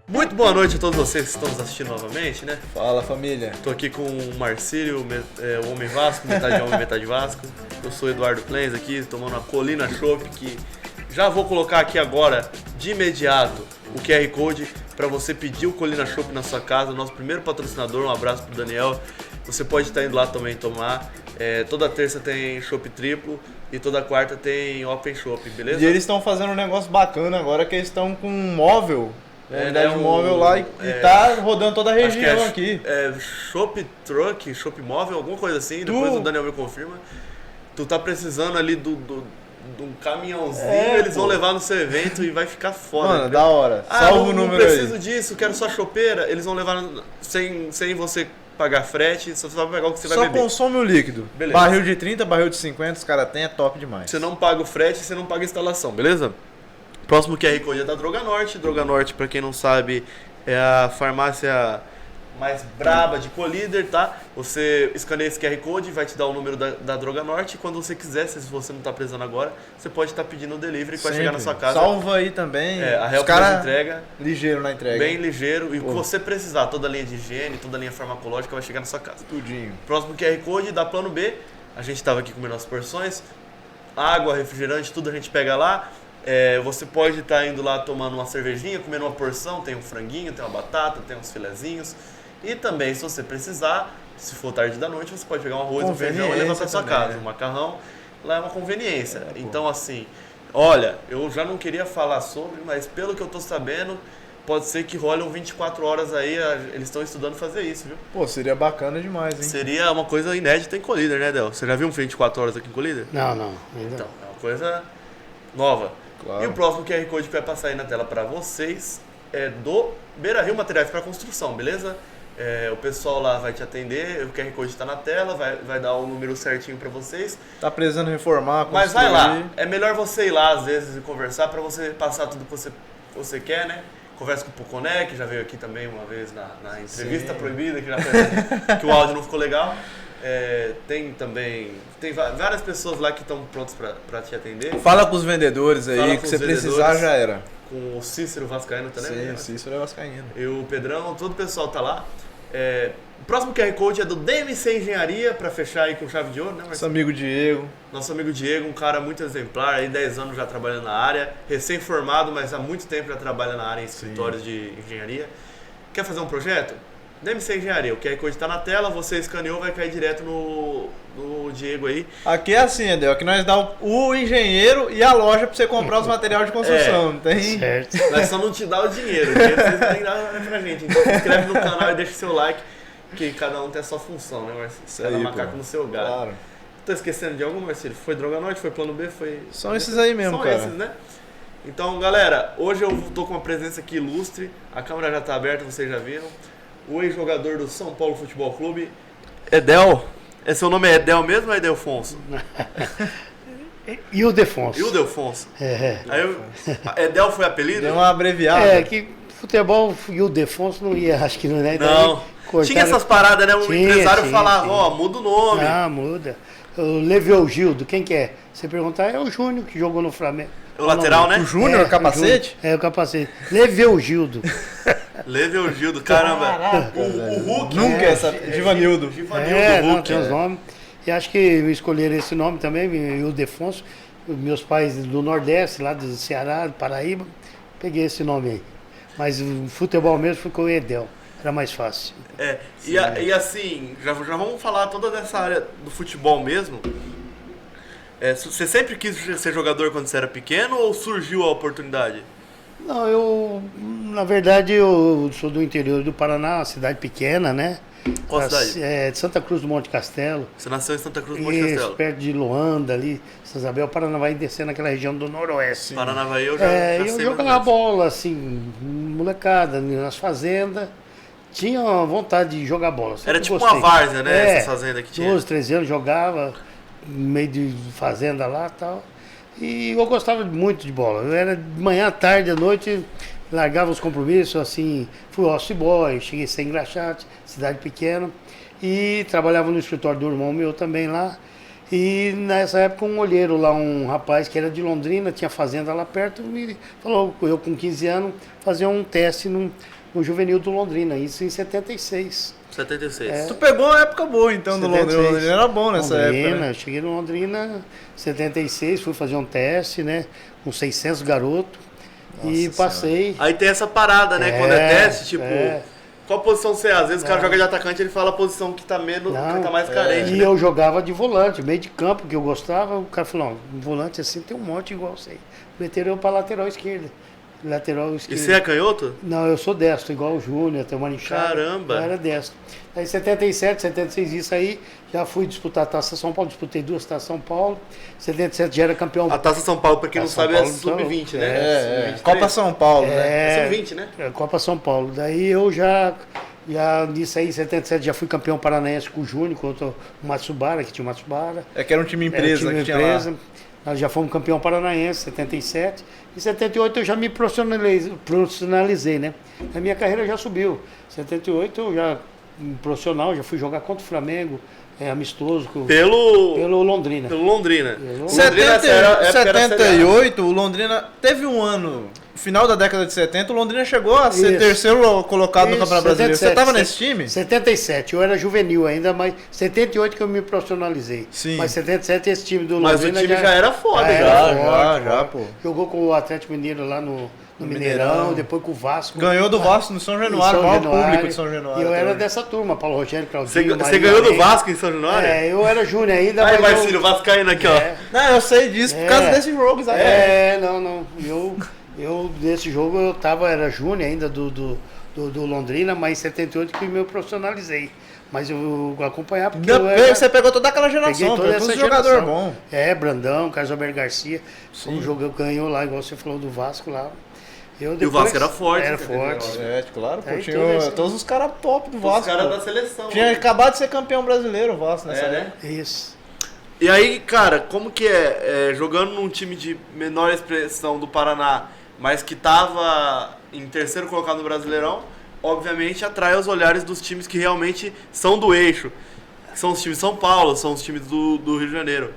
Muito boa noite a todos vocês que estão nos assistindo novamente, né? Fala, família. Tô aqui com o Marcílio, o Homem Vasco, metade homem, metade Vasco. Eu sou o Eduardo Plens aqui, tomando uma Colina Chopp, que já vou colocar aqui agora, de imediato, o QR Code para você pedir o Colina Chopp na sua casa, nosso primeiro patrocinador. Um abraço pro Daniel. Você pode estar indo lá também tomar. Toda terça tem chopp triplo e toda quarta tem open chopp, beleza? E eles estão fazendo um negócio bacana agora, que eles estão com um móvel, unidade móvel lá, e tá rodando toda a região aqui. Chopp truck, chopp móvel, alguma coisa assim, depois o Daniel me confirma. Tu tá precisando ali de um caminhãozinho, eles vão levar no seu evento e vai ficar foda. Mano, da hora. Salva o número aí. Não preciso disso, quero só chopeira, eles vão levar sem você pagar frete, só vai pegar o que você vai beber. Só consome o líquido. Beleza. Barril de 30, barril de 50, os caras têm, é top demais. Você não paga o frete, você não paga a instalação, beleza? Próximo QR Code é da Droga Norte. Droga Norte, pra quem não sabe, é a farmácia mais braba de Colíder, tá? Você escaneia esse QR Code, vai te dar o número da Droga Norte. E quando você quiser, se você não tá precisando agora, você pode estar pedindo o delivery que vai chegar na sua casa. Salva aí também. A Help nos entrega. Ligeiro na entrega. Bem ligeiro. E o que você precisar, toda a linha de higiene, toda a linha farmacológica vai chegar na sua casa. Tudinho. Próximo QR Code da Plano B. A gente tava aqui comendo as porções. Água, refrigerante, tudo a gente pega lá. Você pode estar indo lá tomando uma cervejinha, comendo uma porção, tem um franguinho, tem uma batata, tem uns filezinhos. E também, se você precisar, se for tarde da noite, você pode pegar um arroz, um feijão e levar para sua casa. Um macarrão, lá é uma conveniência. Então, assim, olha, eu já não queria falar sobre, mas pelo que eu tô sabendo, pode ser que role um 24 horas aí, eles estão estudando fazer isso, viu? Pô, seria bacana demais, hein? Seria uma coisa inédita em Colíder, né, Del? Você já viu um 24 horas aqui em Colíder? Não, ainda então, é uma coisa nova. Claro. E o próximo QR Code que vai passar aí na tela para vocês é do Beira Rio Materiais para Construção, beleza? O pessoal lá vai te atender, o QR Code está na tela, vai dar o número certinho para vocês. Tá precisando reformar, mas vai lá, é melhor você ir lá às vezes e conversar para você passar tudo que você quer, né? Conversa com o Puconé, que já veio aqui também uma vez na entrevista proibida, que o áudio não ficou legal. Tem várias pessoas lá que estão prontas para te atender. Fala com os vendedores aí, que você precisar já era. Com o Cícero Vascaíno também. Sim, o Cícero é Vascaíno. E o Pedrão, todo o pessoal tá lá. O próximo QR Code é do DMC Engenharia, para fechar aí com chave de ouro, né, Marcelo? Nosso amigo Diego. Nosso amigo Diego, um cara muito exemplar, aí 10 anos já trabalhando na área, recém-formado, mas há muito tempo já trabalha na área em escritórios de engenharia. Quer fazer um projeto? DMC Engenharia, o QR Code está na tela, você escaneou, vai cair direto no Diego aí. Aqui é assim, Edel, aqui nós dá o engenheiro e a loja para você comprar os materiais de construção, não tem? Certo. Nós só não te dá o dinheiro vocês têm que dar pra gente. Então se inscreve no canal e deixa o seu like, que cada um tem a sua função, né, Marcelo? Cada macaco no seu galho. Claro. Tô esquecendo de algum, Marcelo? Foi Droga Norte, foi Plano B, foi... São esses aí mesmo, cara. São esses, né? Então, galera, hoje eu tô com uma presença aqui ilustre, a câmera já tá aberta, vocês já viram. O ex-jogador do São Paulo Futebol Clube, Edel. Seu nome é Edel mesmo ou é Edelfonso? Ildefonso. Ildefonso. Edel foi apelido? Deu uma abreviada. Que futebol Ildefonso não ia, acho que não é. Não. Tinha essas paradas, né? O empresário falava, muda o nome. Ah, muda. O Leveogildo, quem que é? Você perguntar, é o Júnior que jogou no Flamengo. O lateral, né? O Júnior, o capacete? O capacete. Leveogildo. Leveogildo, caramba. Caraca, o Hulk. Nunca essa. Givanildo. Não, tem os nomes. E acho que escolheram esse nome também, Ildefonso. Meus pais do Nordeste, lá do Ceará, do Paraíba, peguei esse nome aí. Mas o futebol mesmo ficou o Edel. Era mais fácil. E assim, já vamos falar toda dessa área do futebol mesmo. Você sempre quis ser jogador quando você era pequeno ou surgiu a oportunidade? Não, na verdade, eu sou do interior do Paraná, uma cidade pequena, né? Qual cidade? De Santa Cruz do Monte Castelo. Você nasceu em Santa Cruz do Monte Castelo? Perto de Luanda, ali, São Isabel, Paranavaí, descendo naquela região do Noroeste. Paranavaí eu já sei. Eu jogava bola, assim, molecada, nas fazendas. Tinha vontade de jogar bola. Era tipo uma várzea, né? Essa fazenda que tinha. 12, 13 anos, jogava no meio de fazenda lá e tal. E eu gostava muito de bola. Eu era de manhã, tarde, à noite, largava os compromissos, assim, fui office boy, cheguei a ser engraxate, cidade pequena. E trabalhava no escritório do irmão meu também lá. E nessa época um olheiro lá, um rapaz que era de Londrina, tinha fazenda lá perto, me falou, eu com 15 anos, fazer um teste no juvenil do Londrina, isso em 76. 76. Tu pegou uma época boa então do 76. Londrina. O Londrina era bom nessa Londrina, época, né? Eu cheguei no Londrina em 76, fui fazer um teste, né? Com 600 garotos. E passei. Aí tem essa parada, né? Quando é teste, tipo, qual posição você é? Às vezes o cara joga de atacante, ele fala a posição que tá menos, que tá mais carente. E né? eu jogava de volante, meio de campo, que eu gostava. O cara falou, não, volante assim tem um monte igual você. Meteram eu pra lateral esquerda. Lateral esquerda. E você é canhoto? Não, eu sou destro, igual o Júnior, tem uma Manichada. Caramba! Eu era destro. Aí 77, 76, isso aí, já fui disputar a Taça São Paulo, disputei 2 Taças São Paulo. 77 já era campeão. A Taça São Paulo, pra quem não Taça sabe, São é Paulo, sub-20, né? É. Copa São Paulo, né? Sub-20, né? Copa São Paulo. Daí eu já nisso aí, em 77, já fui campeão paranaense com o Júnior, contra o Matsubara, que tinha o Matsubara. É que era um time empresa que tinha lá. Nós já fomos campeão paranaense, 77. Em 78 eu já me profissionalizei, né? A minha carreira já subiu. 78 eu já, profissional, já fui jogar contra o Flamengo, amistoso. Pelo Londrina. Pelo Londrina. 78, o Londrina teve um ano, no final da década de 70, o Londrina chegou a ser terceiro colocado no Campeonato Brasileiro. Você estava nesse time? 77, eu era juvenil ainda, mas 78 que eu me profissionalizei. Sim. Mas 77 esse time do Mas Londrina o time já era foda, já, pô. Jogou com o Atlético Mineiro lá no Mineirão, depois com o Vasco. Ganhou do Vasco no São Januário, o maior público de São Januário. E eu era dessa turma, Paulo Rogério, Claudinho, Você ganhou do Vasco em São Januário? Eu era júnior ainda. Aí, Marcílio, o Vasco caindo aqui, ó. Não, eu sei disso por causa desse jogo, sabe? Não. Eu nesse jogo era júnior ainda do Londrina, mas em 78 que me profissionalizei. Mas eu acompanhava porque você pegou toda aquela geração, toda essa jogador bom. Brandão, Carlos Alberto Garcia, como ganhou lá, igual você falou do Vasco lá. E o Vasco era forte. Era forte. Claro, pô, tinha todos os caras top do Vasco. Os caras da seleção. Tinha acabado de ser campeão brasileiro o Vasco nessa época. Isso. E aí, cara, como que jogando num time de menor expressão do Paraná, mas que tava em terceiro colocado no Brasileirão, obviamente atrai os olhares dos times que realmente são do eixo. Que são os times de São Paulo, são os times do Rio de Janeiro.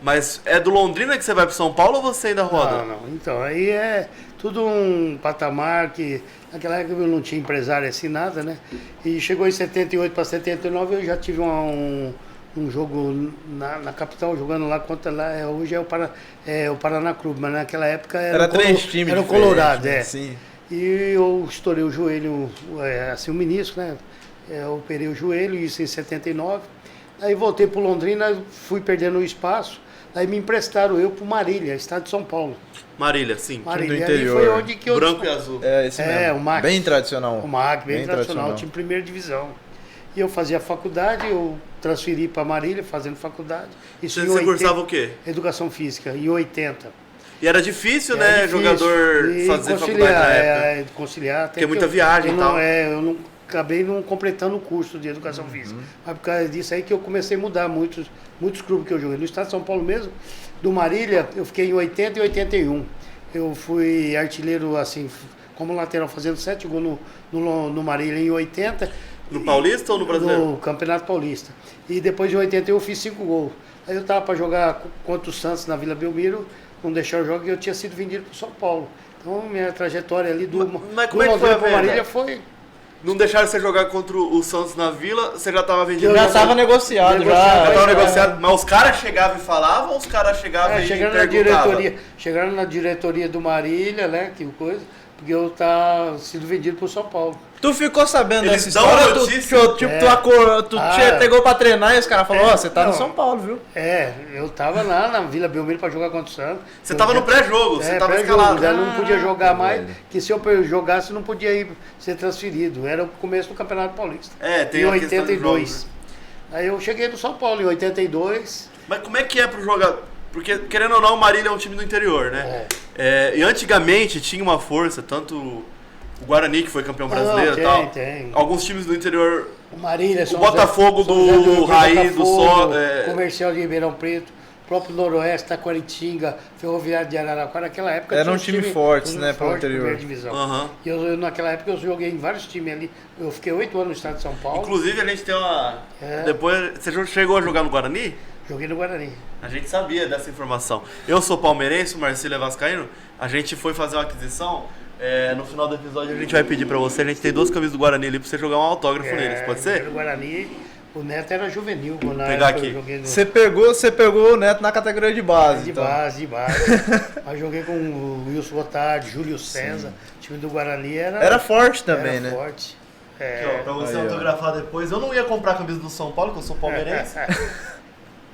Mas é do Londrina que você vai pro São Paulo ou você ainda roda? Não. Então, aí é tudo um patamar que naquela época eu não tinha empresário assim, nada, né? E chegou em 78 para 79, eu já tive um jogo na capital, jogando lá contra lá, hoje é o Paraná Clube, mas naquela época era 3 times. Era o Colorado, Sim. E eu estourei o joelho, assim, o menisco, né? Eu operei o joelho, isso em 79. Aí voltei pro Londrina, fui perdendo o espaço. Aí me emprestaram eu pro Marília, estado de São Paulo. Marília, sim. Marília, time do interior. foi onde que eu... Branco e azul. Esse mesmo. O MAC. Bem tradicional. O MAC, bem tradicional, time primeira divisão. E eu fazia faculdade, eu transferi para Marília, fazendo faculdade. Você cursava o quê? Educação Física, em 80. E era difícil, né, jogador fazer faculdade na época? Conciliar. Porque é muita viagem e tal. Eu acabei não completando o curso de Educação Física. Mas por causa disso aí que eu comecei a mudar muitos clubes que eu joguei. No estado de São Paulo mesmo, do Marília, eu fiquei em 80 e 81. Eu fui artilheiro, assim, como lateral, fazendo 7 gols no Marília em 80. No Paulista ou no Brasileiro? No Campeonato Paulista. E depois de 80 eu fiz 5 gols. Aí eu tava para jogar contra o Santos na Vila Belmiro, não deixar o jogo e eu tinha sido vendido para São Paulo. Então minha trajetória ali mas como é que foi a Marília foi... Não deixaram você jogar contra o Santos na Vila, você já estava vendido? Já estava negociado. Já estava negociado, mas os caras chegavam e falavam ou os caras chegavam e chegaram na diretoria do Marília, né, que coisa, porque eu estava sendo vendido para o São Paulo. Tu ficou sabendo Eles dessa história? Tu pegou pra treinar e os caras falaram, você tá no São Paulo, viu? Eu tava lá na Vila Belmiro pra jogar contra o Santos. Você tava no pré-jogo, você tava escalado. Eu não podia jogar mais, que se eu jogasse não podia ser transferido. Era o começo do Campeonato Paulista. Tem em 82. Aí eu cheguei no São Paulo em 82. Mas como é que é pro jogador? Porque, querendo ou não, o Marília é um time do interior, né? E antigamente tinha uma força, tanto... O Guarani, que foi campeão brasileiro e tal. Tem. Alguns times do interior. O Marília, o Botafogo do Raí, do Sol. Comercial de Ribeirão Preto, o próprio Noroeste, Taquaritinga, Ferroviário de Araraquara. Naquela época era um time forte, né, para o interior. Primeira divisão. E naquela época eu joguei em vários times ali. Eu fiquei 8 anos no estado de São Paulo. Inclusive a gente tem uma. Depois. Você chegou a jogar no Guarani? Joguei no Guarani. A gente sabia dessa informação. Eu sou palmeirense, o Marcelo é vascaíno. A gente foi fazer uma aquisição. No final do episódio a gente vai pedir pra você. A gente tem 2 camisas do Guarani ali pra você jogar um autógrafo neles, pode ser? No Guarani, o Neto era juvenil. Quando pegar aqui. Você pegou o Neto na categoria de base. De então. base. Aí joguei com o Wilson Gotardi, Júlio César. O time do Guarani era forte também, era né? Forte. Aqui, ó, pra você autografar depois. Eu não ia comprar a camisa do São Paulo, que eu sou palmeirense.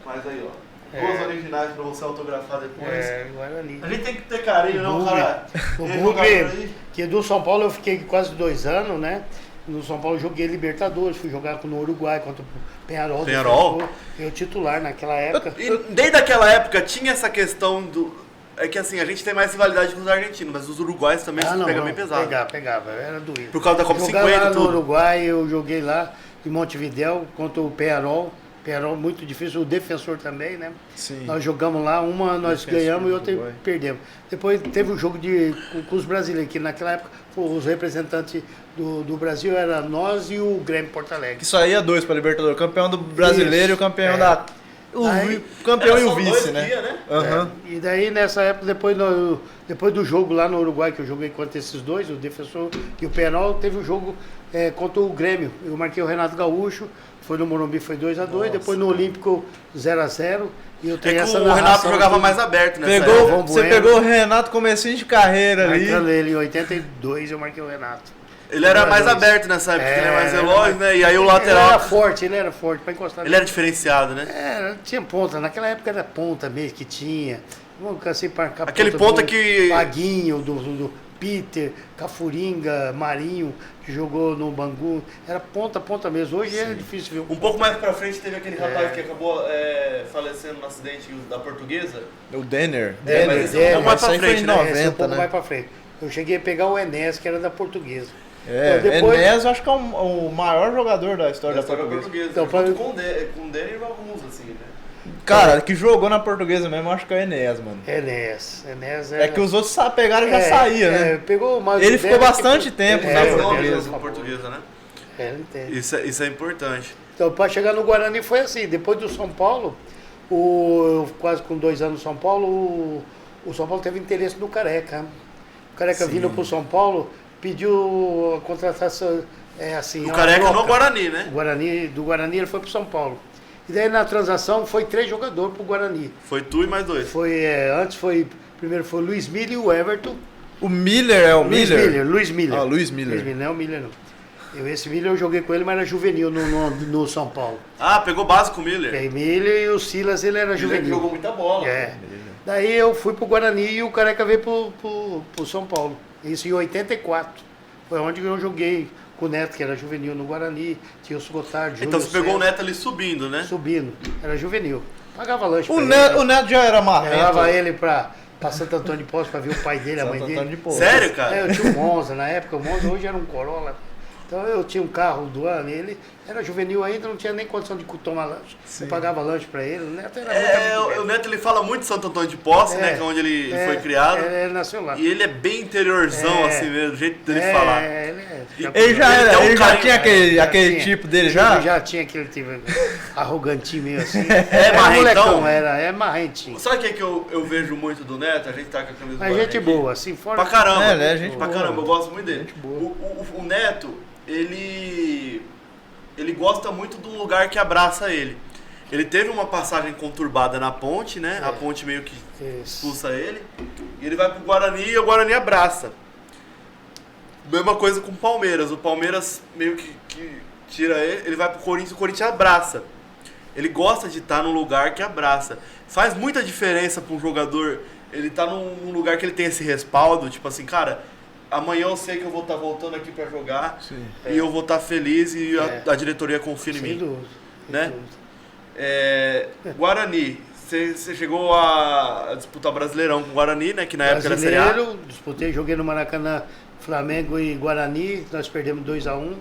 Mas aí, ó. 2 originais pra você autografar depois. Guarani. A gente tem que ter carinho, não, cara? O Bugre, que do São Paulo eu fiquei quase 2 anos, né? No São Paulo eu joguei Libertadores, fui jogar no Uruguai contra o Peñarol. Peñarol? Eu titular naquela época. E desde aquela época tinha essa questão do... É que assim, a gente tem mais rivalidade com os argentinos, mas os uruguaios também pegam bem pesado. Pegava, era doído. Por causa da Copa 50 lá tudo. No Uruguai, eu joguei lá em Montevidéu contra o Peñarol. Peñarol muito difícil, o Defensor também, né? Sim. Nós jogamos lá, uma nós ganhamos e outra perdemos. Depois teve um jogo com os brasileiros, que naquela época os representantes do Brasil era nós e o Grêmio Porto Alegre. Que só ia 2 para Libertadores, o campeão do brasileiro e o campeão da... O campeão e o vice, né? Uhum. E daí nessa época, depois do jogo lá no Uruguai, que eu joguei contra esses dois, o Defensor e o Peñarol, teve um jogo contra o Grêmio. Eu marquei o Renato Gaúcho, foi no Morumbi, foi 2-2, depois no Olímpico 0-0. E eu tenho essa o Renato jogava mais aberto, né? Você pegou o Renato comecinho de carreira ali. Marcando ele em 82, eu marquei o Renato. Ele era mais aberto nessa época, ele era mais veloz, né? E aí o lateral... Ele era forte, pra encostar. Ele era diferenciado, né? Tinha ponta, naquela época era ponta mesmo que tinha. Assim, aquele ponta que... Paguinho, do Peter, Cafuringa, Marinho, que jogou no Bangu. Era ponta mesmo. Hoje é difícil ver. Um pouco mais pra frente teve aquele rapaz que acabou falecendo no acidente da Portuguesa. O Denner. Mas esse mais pra frente, né? 90, um pouco mais pra frente. Eu cheguei a pegar o Enéas, que era da Portuguesa. Depois... Enéas eu acho que é o maior jogador da história da Portuguesa. Então, com o Denner e alguns, assim, né? Cara, que jogou na Portuguesa mesmo, eu acho que é o Enéas, mano. Enéas era... É que os outros pegaram e já saía, né? Pegou mais ele ficou bastante tempo na Portuguesa, né? Ele tem. Isso é importante. Então, para chegar no Guarani foi assim, depois do São Paulo, quase com 2 anos no São Paulo, o São Paulo teve interesse no Careca. O Careca vindo pro São Paulo, pediu a contratação, assim... O Careca no Guarani, né? Do Guarani ele foi pro São Paulo. E daí na transação foi 3 jogadores pro Guarani. Foi tu e mais 2. Primeiro foi o Luiz Miller e o Everton. O Miller é o Miller? Luiz Miller. Ah, Luiz Miller. Não é o Miller, não. Esse Miller eu joguei com ele, mas era juvenil no São Paulo. Ah, pegou base com o Miller? O Miller e o Silas, ele era juvenil. Ele jogou muita bola. Daí eu fui pro Guarani e o Careca veio pro São Paulo. Isso em 84. Foi onde eu joguei com o Neto, que era juvenil no Guarani. Tinha o Gotardi, Então você pegou o Neto ali subindo, né? Subindo. Era juvenil. Pagava lanche pra ele. O Neto já era marrento. Levava ele pra Santo Antônio de Poço pra ver o pai dele, a mãe dele. Sério, cara? Eu tinha um Monza na época. O Monza hoje era um Corolla. Então eu tinha um carro do ano, ele era juvenil ainda, não tinha nem condição de tomar lanche. Eu pagava lanche pra ele, o Neto era o Neto ele fala muito de Santo Antônio de Posse, né, que é onde ele foi criado. Ele nasceu lá. E ele é bem interiorzão, assim mesmo, do jeito dele falar. Ele já tinha aquele tipo dele já? Ele já tinha aquele tipo arrogantinho meio assim. Marrentão? É marrentinho. Sabe o que, é que eu vejo muito do Neto? A gente tá com a camisa do Guarani. Gente boa, assim, fora... Pra caramba. Gente pra caramba, eu gosto muito dele. O Neto... Ele gosta muito de um lugar que abraça ele. Ele teve uma passagem conturbada na Ponte, né? A Ponte meio que expulsa ele. E ele vai pro Guarani e o Guarani abraça. Mesma coisa com o Palmeiras. O Palmeiras meio que tira ele vai pro Corinthians e o Corinthians abraça. Ele gosta de estar num lugar que abraça. Faz muita diferença para um jogador. Ele tá num lugar que ele tem esse respaldo. Tipo assim, cara... Amanhã eu sei que eu vou estar voltando aqui para jogar e eu vou estar feliz e a diretoria confia em mim. Dúvida, né? Guarani, você chegou a disputar Brasileirão com o Guarani, né? Que na época era Série A. Disputei, joguei no Maracanã, Flamengo e Guarani, nós perdemos 2-1.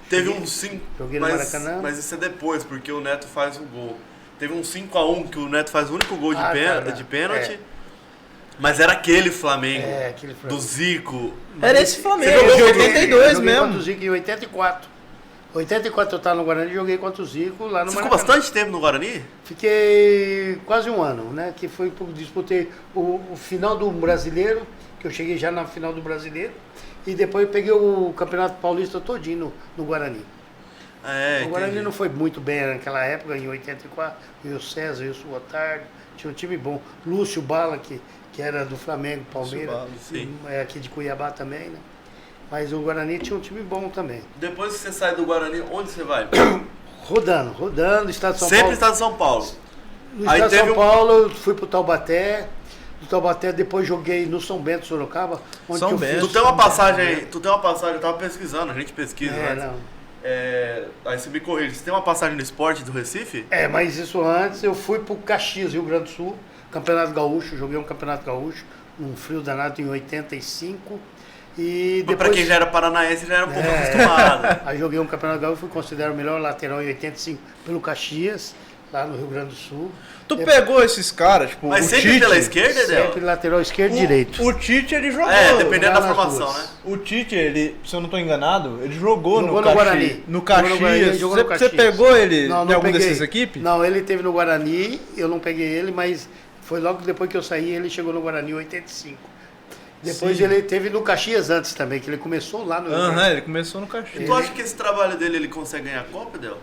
Teve um 5, joguei no Maracanã. Mas isso é depois, porque o Neto faz o gol. Teve um 5-1 que o Neto faz o único gol de pênalti. Mas era aquele Flamengo, do Zico. Era esse Flamengo, de 82 mesmo. Do Zico em 84. 84 eu estava no Guarani e joguei contra o Zico lá no Você ficou Maracanã. bastante tempo no Guarani? Fiquei quase um ano, né? Que foi, disputei o final do Brasileiro, que eu cheguei já na final do Brasileiro, e depois eu peguei o Campeonato Paulista todinho no Guarani. O Guarani não foi muito bem naquela época, em 84, e o César, e o Otário, tinha um time bom. Lúcio Bala, que era do Flamengo, Palmeiras, aqui de Cuiabá também, né? Mas o Guarani tinha um time bom também. Depois que você sai do Guarani, onde você vai? Rodando, Estado de São Paulo. Sempre Estado de São Paulo. No Estado de São Paulo, eu fui pro Taubaté. Do Taubaté, depois joguei no São Bento, Sorocaba. Onde São eu Bento. Tu tem uma passagem aí, eu tava pesquisando, a gente pesquisa, né? não. Aí você me corrige, você tem uma passagem no esporte do Recife? Mas isso antes, eu fui pro Caxias, Rio Grande do Sul, Campeonato Gaúcho, joguei um Campeonato Gaúcho, num frio danado em 85. E Mas depois, pra quem já era paranaense, já era um pouco acostumado. Aí joguei um Campeonato Gaúcho, fui considerado o melhor lateral em 85 pelo Caxias, lá no Rio Grande do Sul. Tu pegou esses caras, tipo, Mas o sempre Tite, pela esquerda, Edel? Sempre lateral esquerdo e direito. O Tite, ele jogou. Dependendo da nas formação, duas. né? O Tite, ele, se eu não tô enganado, ele jogou Jogou no no Guarani. Caxias. No Jogou no Guarani, Caxias. jogou no Você Caxias. pegou ele Não, em não alguma peguei. dessas equipes? Não, ele teve no Guarani, eu não peguei ele, mas foi logo depois que eu saí, ele chegou no Guarani em 85. Depois ele teve no Caxias antes também, que ele começou lá no... Ele começou no Caxias. Tu acha que esse trabalho dele, ele consegue ganhar a Copa, Edel?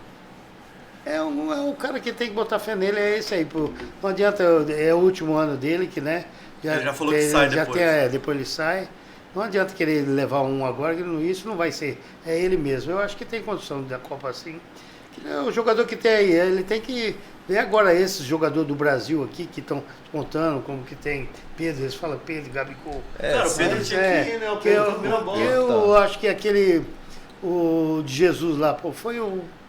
É um cara que tem que botar fé nele, é esse aí. Pô. Não adianta, é o último ano dele, que né? Ele já falou que sai depois. Depois ele sai. Não adianta querer levar um agora, que isso não vai ser. É ele mesmo. Eu acho que tem condição da Copa assim. O jogador que tem aí, ele tem que ver agora esses jogadores do Brasil aqui que estão contando, como que tem Pedro, eles falam Pedro, Gabigol. Cara, o Pedro tinha que ir, né? O Pedro foi a primeira bola. Eu acho que o de Jesus lá, pô, foi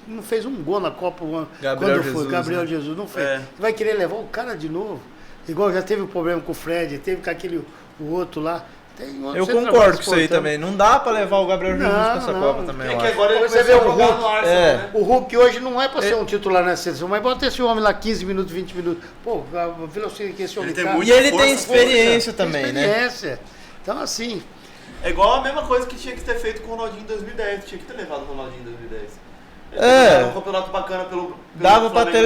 não fez um gol na Copa Gabriel Jesus não fez. Vai querer levar o cara de novo. Igual já teve o problema com o Fred, teve com o outro lá. Eu concordo com isso aí também. Não dá pra levar o Gabriel Jesus pra essa Copa também. É que agora ele você vê começou a jogar no Arsenal, né? O Hulk hoje não é pra ser um titular na seleção, mas bota esse homem lá 15 minutos, 20 minutos. Pô, a velocidade que esse homem tá. E ele tem experiência também, né? Experiência. Então, assim... É igual a mesma coisa que tinha que ter feito com o Ronaldinho em 2010. Tinha que ter levado o Ronaldinho em 2010. Um campeonato bacana pelo dava pra ter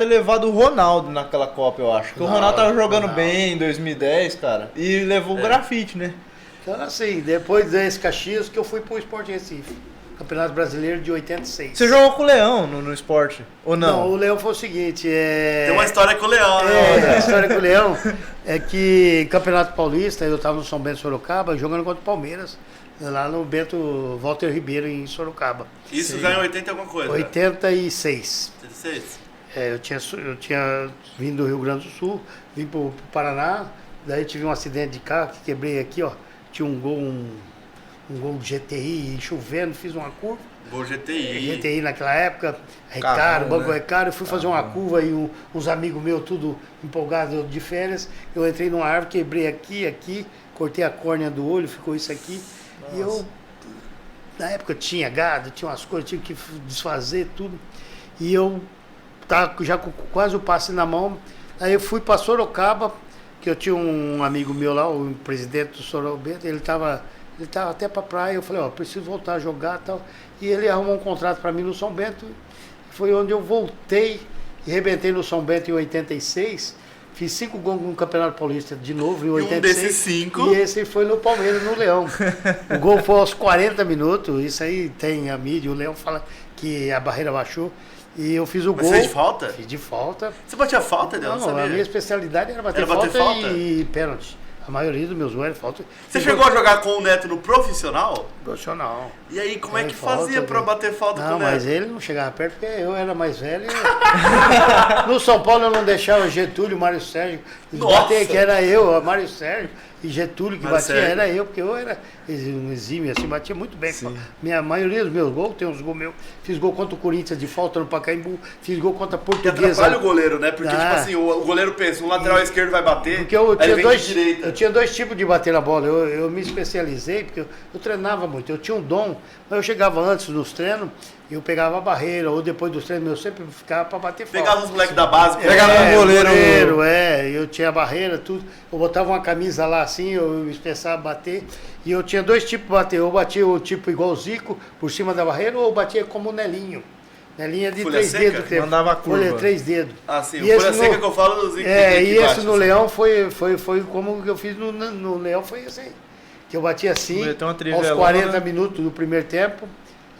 levado o Ronaldo naquela Copa, eu acho. Porque o Ronaldo tava jogando bem em 2010, cara. E levou o grafite, né? Então, assim, depois desse Caxias que eu fui pro Sport Recife. Campeonato Brasileiro de 86. Você jogou com o Leão no esporte? Ou não? Não, o Leão foi o seguinte. Tem uma história com o Leão, né? A história com o Leão é que Campeonato Paulista, eu tava no São Bento, Sorocaba, jogando contra o Palmeiras. Lá no Bento Walter Ribeiro, em Sorocaba. Isso já em 80 alguma coisa? 86. 86? Eu tinha vindo do Rio Grande do Sul, vim pro Paraná, daí tive um acidente de carro que quebrei aqui, ó. Tinha um gol GTI chovendo, fiz uma curva. Gol GTI. GTI naquela época, Recaro, Banco Recaro, eu fui fazer uma curva e uns amigos meus, tudo empolgados de férias. Eu entrei numa árvore, quebrei aqui, cortei a córnea do olho, ficou isso aqui. Nossa. E eu, na época tinha gado, tinha umas coisas, tinha que desfazer tudo. E eu tava já com quase o passe na mão. Aí eu fui para Sorocaba, que eu tinha um amigo meu lá, o presidente do Sorocaba, ele tava até para praia. Eu falei, preciso voltar a jogar e tal. E ele arrumou um contrato para mim no São Bento. Foi onde eu voltei e arrebentei no São Bento em 86. Fiz 5 gols no Campeonato Paulista de novo em 86. Um desses 5. E esse foi no Palmeiras, no Leão. O gol foi aos 40 minutos. Isso aí tem a mídia. O Leão fala que a barreira baixou. E eu fiz o gol. Você fez de falta? Fiz de falta. Você batia falta, Deus? Não, a minha especialidade era bater falta e pênalti. A maioria dos meus gols era falta. Você chegou a jogar com o Neto no profissional? Profissional. E aí, como é que fazia pra bater falta com o Neto? Não, mas ele não chegava perto porque eu era mais velho. No São Paulo eu não deixava o Getúlio, o Mário Sérgio bater, que era eu, o Mário Sérgio e Getúlio que Mário batia, Sérgio. era eu, porque eu era um exímio, assim, batia muito bem. A maioria dos meus gols, tem uns gols meus, fiz gol contra o Corinthians de falta no Pacaembu, fiz gol contra a Portuguesa. Que atrapalha o goleiro, né? Porque, tipo assim, o goleiro pensa, um lateral esquerdo vai bater, porque eu aí tinha tinha dois tipos de bater na bola. Eu me especializei, porque eu treinava muito, eu tinha um dom, mas eu chegava antes nos treinos, eu pegava a barreira, ou depois dos treinos, eu sempre ficava para bater falta. Pegava os moleques da base. Pegava um goleiro. eu tinha a barreira, tudo. Eu botava uma camisa lá assim, eu pensava bater. E eu tinha 2 tipos de bater. Eu batia o tipo igual o Zico, por cima da barreira, ou eu batia como o Nelinho. Nelinho é de Folha 3 seca? dedos. Tempo. Mandava a curva. Folha 3 dedos. Ah, sim, E o folha esse seca no- que eu falo dos E esse no Leão foi como eu fiz no Leão, foi esse aí. Que eu bati assim, Meteu uma aos trivelona. 40 minutos do primeiro tempo,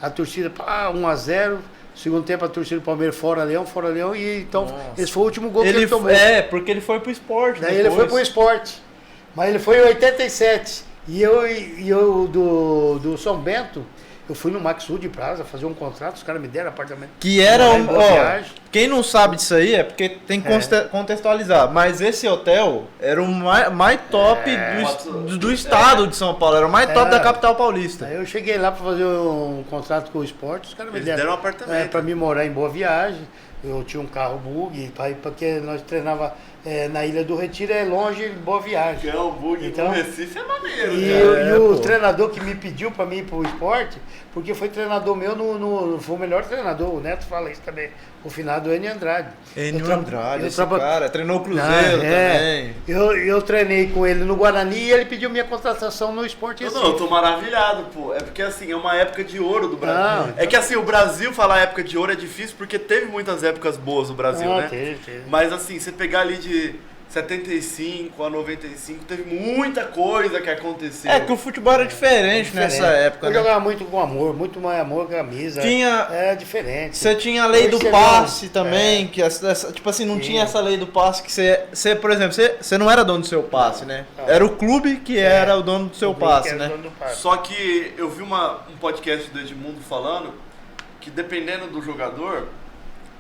a torcida, 1-0. Segundo tempo, a torcida do Palmeiras fora Leão, e então Nossa. esse foi o último gol que ele tomou. Porque ele foi pro esporte. Daí ele foi pro esporte. Mas ele foi em 87. E eu do São Bento, eu fui no Maxud de Praza fazer um contrato, os caras me deram apartamento. Que era Lá em Boa Viagem. quem não sabe disso aí é porque tem que contextualizar. Mas esse hotel era o mais top do estado de São Paulo. Era o mais top da capital paulista. Aí eu cheguei lá para fazer um contrato com o esporte, os caras me Eles deram um apartamento. para mim morar em Boa Viagem. Eu tinha um carro bug, porque nós treinava na Ilha do Retiro, é longe, Boa Viagem. Que é um bug Então, no Recife é maneiro, E, cara. o treinador que me pediu para mim ir pro esporte, porque foi treinador meu, foi o melhor treinador, o Neto fala isso também, o finado Enio Andrade. Enio Eu Andrade, eu esse traba- cara, treinou o Cruzeiro também. Eu treinei com ele no Guarani e ele pediu minha contratação no Esporte Não, Recife. eu tô maravilhado, pô. É porque assim, é uma época de ouro do Brasil. Não, É que assim, o Brasil falar época de ouro é difícil porque teve muitas épocas boas no Brasil, né? Teve. Mas assim, você pegar ali de 75 a 95, teve muita coisa que aconteceu. É que o futebol era diferente nessa época, Eu né? jogava muito com amor, muito mais amor que a camisa. Tinha- É diferente. Você tinha a lei Hoje do você passe não- também, que tipo assim, não Sim. tinha essa lei do passe que você, por exemplo, você não era dono do seu passe, né? Não. Era o clube que era o dono do seu O passe, que era né? dono do passe. Só que eu vi um podcast do Edmundo falando que dependendo do jogador,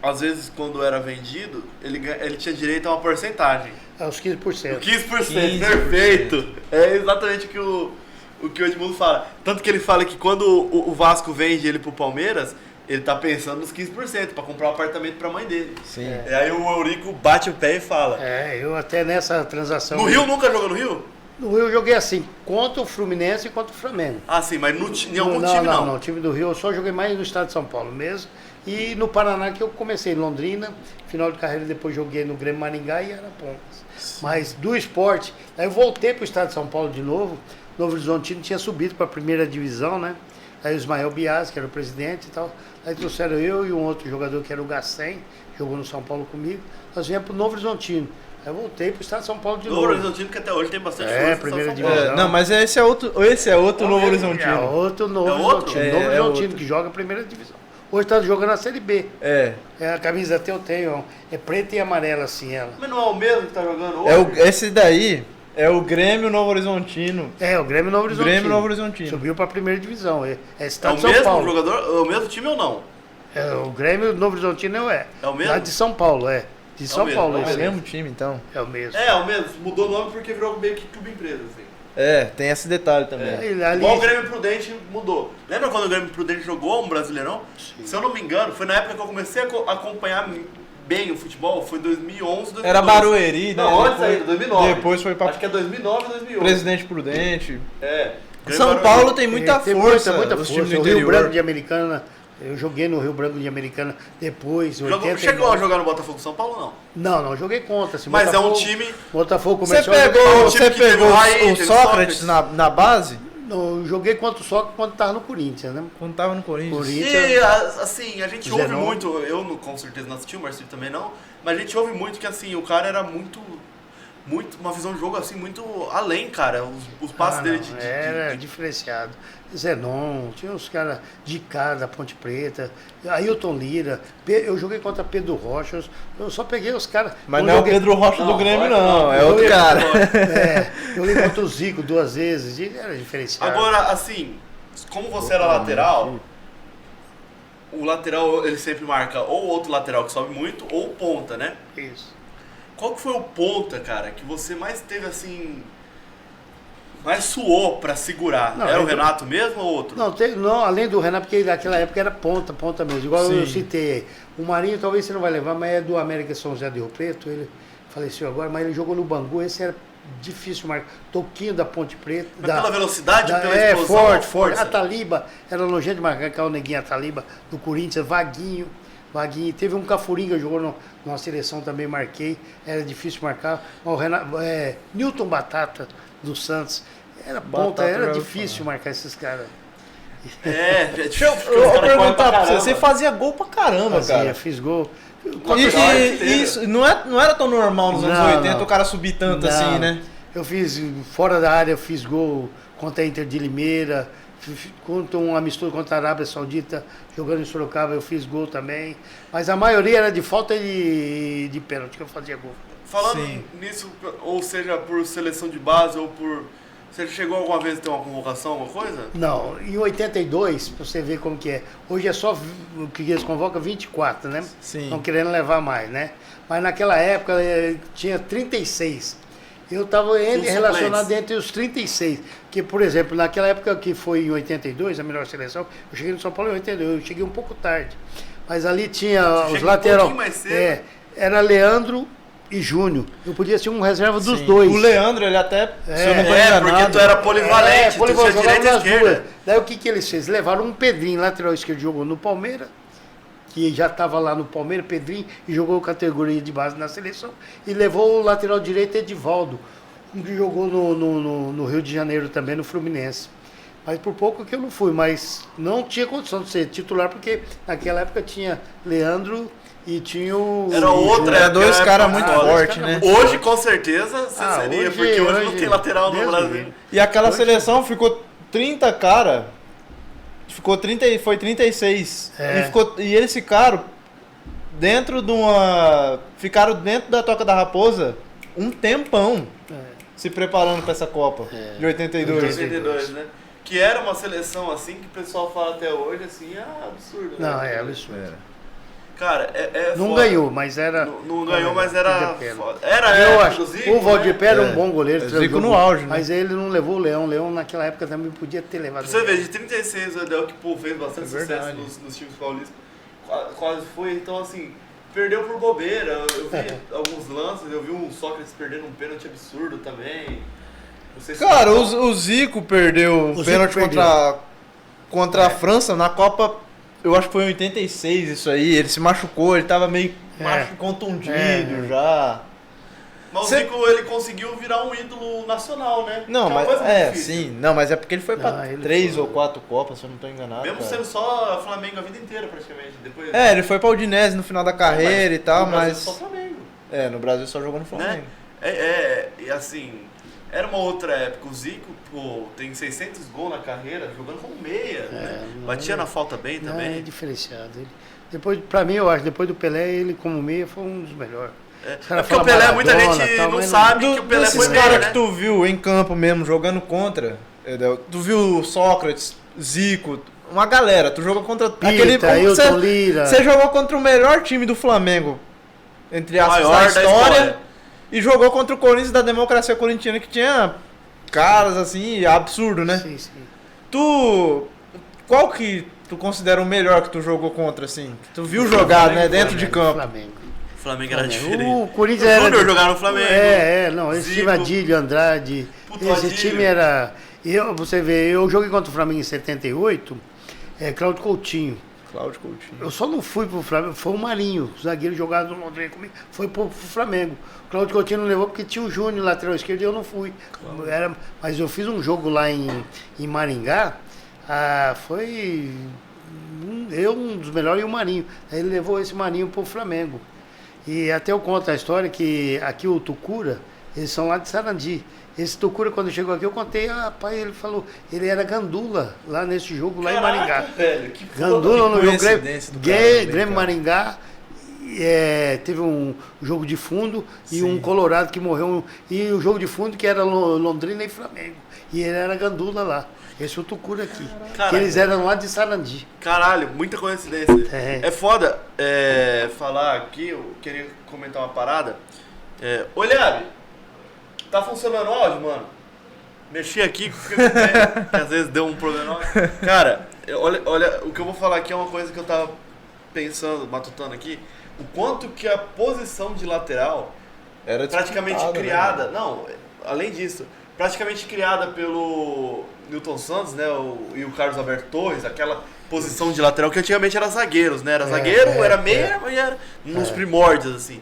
às vezes quando era vendido, ele tinha direito a uma porcentagem. É os 15%. 15%, perfeito. É exatamente o que o Edmundo fala. Tanto que ele fala que quando o Vasco vende ele pro Palmeiras, ele tá pensando nos 15% pra comprar um apartamento pra mãe dele. Sim. E aí o Eurico bate o pé e fala. Eu até nessa transação. No Rio nunca jogou no Rio? No Rio eu joguei assim, contra o Fluminense e contra o Flamengo. Ah, sim, mas em algum time não. Não, o time do Rio eu só joguei mais no estado de São Paulo mesmo. E no Paraná que eu comecei em Londrina, final de carreira depois joguei no Grêmio Maringá e Arapongas. Mas do esporte, aí eu voltei para o estado de São Paulo de novo. Novo Horizontino tinha subido para a primeira divisão, né? Aí o Ismael Bias, que era o presidente e tal. Aí trouxeram eu e um outro jogador que era o Gacém, jogou no São Paulo comigo. Nós viemos para o Novo Horizontino. Aí eu voltei para o estado de São Paulo de Novo novo. Horizontino que até hoje tem bastante É, força. primeira São Paulo. divisão. Não, mas esse é outro Novo É Horizontino. outro Novo É outro? Horizontino. Novo É Horizontino outro. que joga a primeira divisão. Hoje está jogando a Série B. É. A camisa até eu tenho, é preta e amarela assim ela. Mas não é o mesmo que tá jogando hoje? Esse daí é o Grêmio Novo Horizontino. É, o Grêmio Novo Horizontino. Grêmio Novo Horizontino. Subiu para a primeira divisão. É É estado o de São mesmo Paulo. jogador? É o mesmo time ou não? É, o Grêmio Novo Horizontino É o mesmo? Lá de São Paulo, é. De São mesmo, Paulo, é o É o esse aí. mesmo time, então. É o mesmo. É o mesmo. Mudou o nome porque virou meio que clube empresa, assim. É, tem esse detalhe também. Ele ali- Igual o Grêmio Prudente mudou. Lembra quando o Grêmio Prudente jogou um Brasileirão? Se eu não me engano, foi na época que eu comecei a acompanhar bem o futebol, foi 2011, 2012. Era Barueri, né? Não, antes ainda, 2009. Depois foi pra Acho que é 2009, 2011. Presidente Prudente. É. Grêmio São Barueri. Paulo tem muita Tem força. muita os força. times do O Rio interior. Branco de Americana, eu joguei no Rio Branco de Americana depois, Chegou a jogar no Botafogo São Paulo, não? Não, joguei contra. Assim, Mas Botafogo, é um time... Botafogo Você começou a jogar pegou, um contra. time você que teve pegou o Raí, o teve Sócrates Sócrates. na base? Não, eu joguei contra o Sócrates quando estava no Corinthians, né? Quando tava no Corinthians. Corinthians. E, assim, a gente ouve Zenon. muito, eu com certeza não assisti, o Marcelo também não, mas a gente ouve muito que, assim, o cara era muito, uma visão de jogo, assim, muito além, cara, os passes dele Não, era diferenciado. Zenon, tinha uns caras de cara da Ponte Preta, Ailton Lira, eu joguei contra Pedro Rocha, eu só peguei os caras. Mas eu não é o joguei- Pedro Rocha do Não, Grêmio, não, não. É eu outro ia- cara. É, eu joguei contra o Zico 2 vezes, e era diferenciado. Agora, assim, como você era lateral, o lateral ele sempre marca ou outro lateral que sobe muito, ou ponta, né? Isso. Qual que foi o ponta, cara, que você mais teve, assim, mais suou pra segurar? Não, Era o eu- Renato mesmo ou outro? Não, além do Renato, porque naquela época era ponta mesmo. Igual eu Sim. citei, o Marinho talvez você não vai levar, mas é do América São José do Rio Preto, ele faleceu agora, mas ele jogou no Bangu, esse era difícil marcar. Toquinho da Ponte Preta. Mas pela velocidade, pela É, explosão, forte. força? A Taliba, era nojento de marcar, que é o neguinho a Taliba, do Corinthians, Vaguinho Vaguinho. Teve um Cafuringa, jogou numa seleção também, marquei. Era difícil marcar. O Newton Batata, do Santos. Era ponta, era difícil marcar esses caras. Deixa eu perguntar pra você fazia gol pra caramba, cara. Fiz gol. E isso não era tão normal nos anos 80 o cara subir tanto assim, né? Eu fiz, fora da área, eu fiz gol contra a Inter de Limeira, contra um amistoso contra a Arábia Saudita, jogando em Sorocaba, eu fiz gol também. Mas a maioria era de falta de pênalti que eu fazia gol. Falando nisso, ou seja, por seleção de base ou por... Você chegou alguma vez a ter uma convocação, alguma coisa? Não, em 82, pra você ver como que é. Hoje é só o que eles convocam 24, né? Sim. Estão querendo levar mais, né? Mas naquela época tinha 36. Eu estava relacionado entre os 36. Que, por exemplo, naquela época que foi em 82, a melhor seleção, eu cheguei no São Paulo em 82, eu cheguei um pouco tarde. Mas ali tinha os laterais. Um pouquinho mais cedo. Era Leandro e Júnior. Eu podia ser um reserva dos dois. O Leandro, ele até. Se eu não tô enganado, porque tu era polivalente, tu tinha direita e esquerda. Daí o que eles fez? Levaram um Pedrinho, lateral esquerdo, jogou no Palmeiras, que já estava lá no Palmeiras, Pedrinho, e jogou categoria de base na seleção. E levou o lateral direito Edivaldo, que jogou no Rio de Janeiro também, no Fluminense. Mas por pouco que eu não fui, mas não tinha condição de ser titular, porque naquela época tinha Leandro e tinha o... Era outra, era dois caras muito fortes, né? Hoje, com certeza, você seria, porque hoje não tem lateral no Brasil. E aquela seleção ficou 30 cara, foi 36. E eles ficaram ficaram dentro da Toca da Raposa um tempão se preparando para essa Copa de 82. 82, né? Que era uma seleção assim que o pessoal fala até hoje, assim, absurdo. Né? Não, é absurdo. Cara, não foda. ganhou, mas era... Não ganhou, mas era foda. Eu acho. O Valdir Pé era um bom goleiro. Zico no auge, né? Mas ele não levou o Leão. O Leão naquela época também podia ter levado. Você vê, de 36 o Edel que fez bastante sucesso nos times paulistas. Quase foi, então assim, perdeu por bobeira. Eu vi alguns lances, eu vi um Sócrates perdendo um pênalti absurdo também. Não sei se cara, o Zico perdeu o pênalti contra a França na Copa. Eu acho que foi em 86 isso aí, ele se machucou, ele tava meio contundido já. Mas o Zico, ele conseguiu virar um ídolo nacional, né? Não, mas mas é porque ele foi pra 3 ou 4 Copas, se eu não tô enganado. Mesmo sendo só Flamengo a vida inteira, praticamente. Depois... ele foi pra Udinese no final da carreira e tal, mas... só Flamengo. No Brasil só jogou no Flamengo. E assim, era uma outra época. O Zico, tem 600 gols na carreira, jogando como meia, né? Batia na falta bem também. É diferenciado. Depois, pra mim, eu acho, depois do Pelé, ele como meia foi um dos melhores. Porque o Pelé, muita gente não sabe que o Pelé foi meia, caras né? que tu viu em campo mesmo, jogando contra, tu viu Sócrates, Zico, uma galera, tu jogou contra você jogou contra o melhor time do Flamengo, entre aspas, da história, e jogou contra o Corinthians da democracia corintiana, que tinha caras assim, absurdo, né? Sim. Qual que tu considera o melhor que tu jogou contra, assim? Que tu viu jogar, né, dentro de campo? Flamengo era diferente. O Corinthians era... Júnior jogar no Flamengo. Esse time Adílio, Andrade, esse time era... Você vê, eu joguei contra o Flamengo em 78, Cláudio Coutinho. Eu só não fui pro Flamengo, foi o Marinho, o zagueiro jogado no Londrina comigo, foi pro Flamengo. O Cláudio Coutinho não levou porque tinha o Júnior, lateral esquerdo, e eu não fui. Mas eu fiz um jogo lá em Maringá, foi um dos melhores, e o Marinho. Aí ele levou esse Marinho pro Flamengo. E até eu conto a história que aqui o Tucura, eles são lá de Sarandi. Esse Tucura, quando chegou aqui, eu contei, pai, ele falou, ele era gandula lá nesse jogo, lá em Maringá. Velho, que gandula no jogo Grêmio Maringá, teve um jogo de fundo e um Colorado que morreu, e o jogo de fundo que era Londrina e Flamengo. E ele era gandula lá. Esse é o Tucura aqui. Caralho. Que eles eram lá de Sarandi. Caralho, muita coincidência. É foda falar aqui, eu queria comentar uma parada. Olha, tá funcionando o áudio, mano? Mexi aqui, que às vezes deu um problema. Cara, olha, o que eu vou falar aqui é uma coisa que eu tava pensando, matutando aqui. O quanto que a posição de lateral era praticamente criada. Né? Não, além disso, praticamente criada pelo Newton Santos, né? E o Carlos Alberto Torres, posição de lateral, que antigamente era zagueiros, né? Era zagueiro, era meia, era nos primórdios, assim.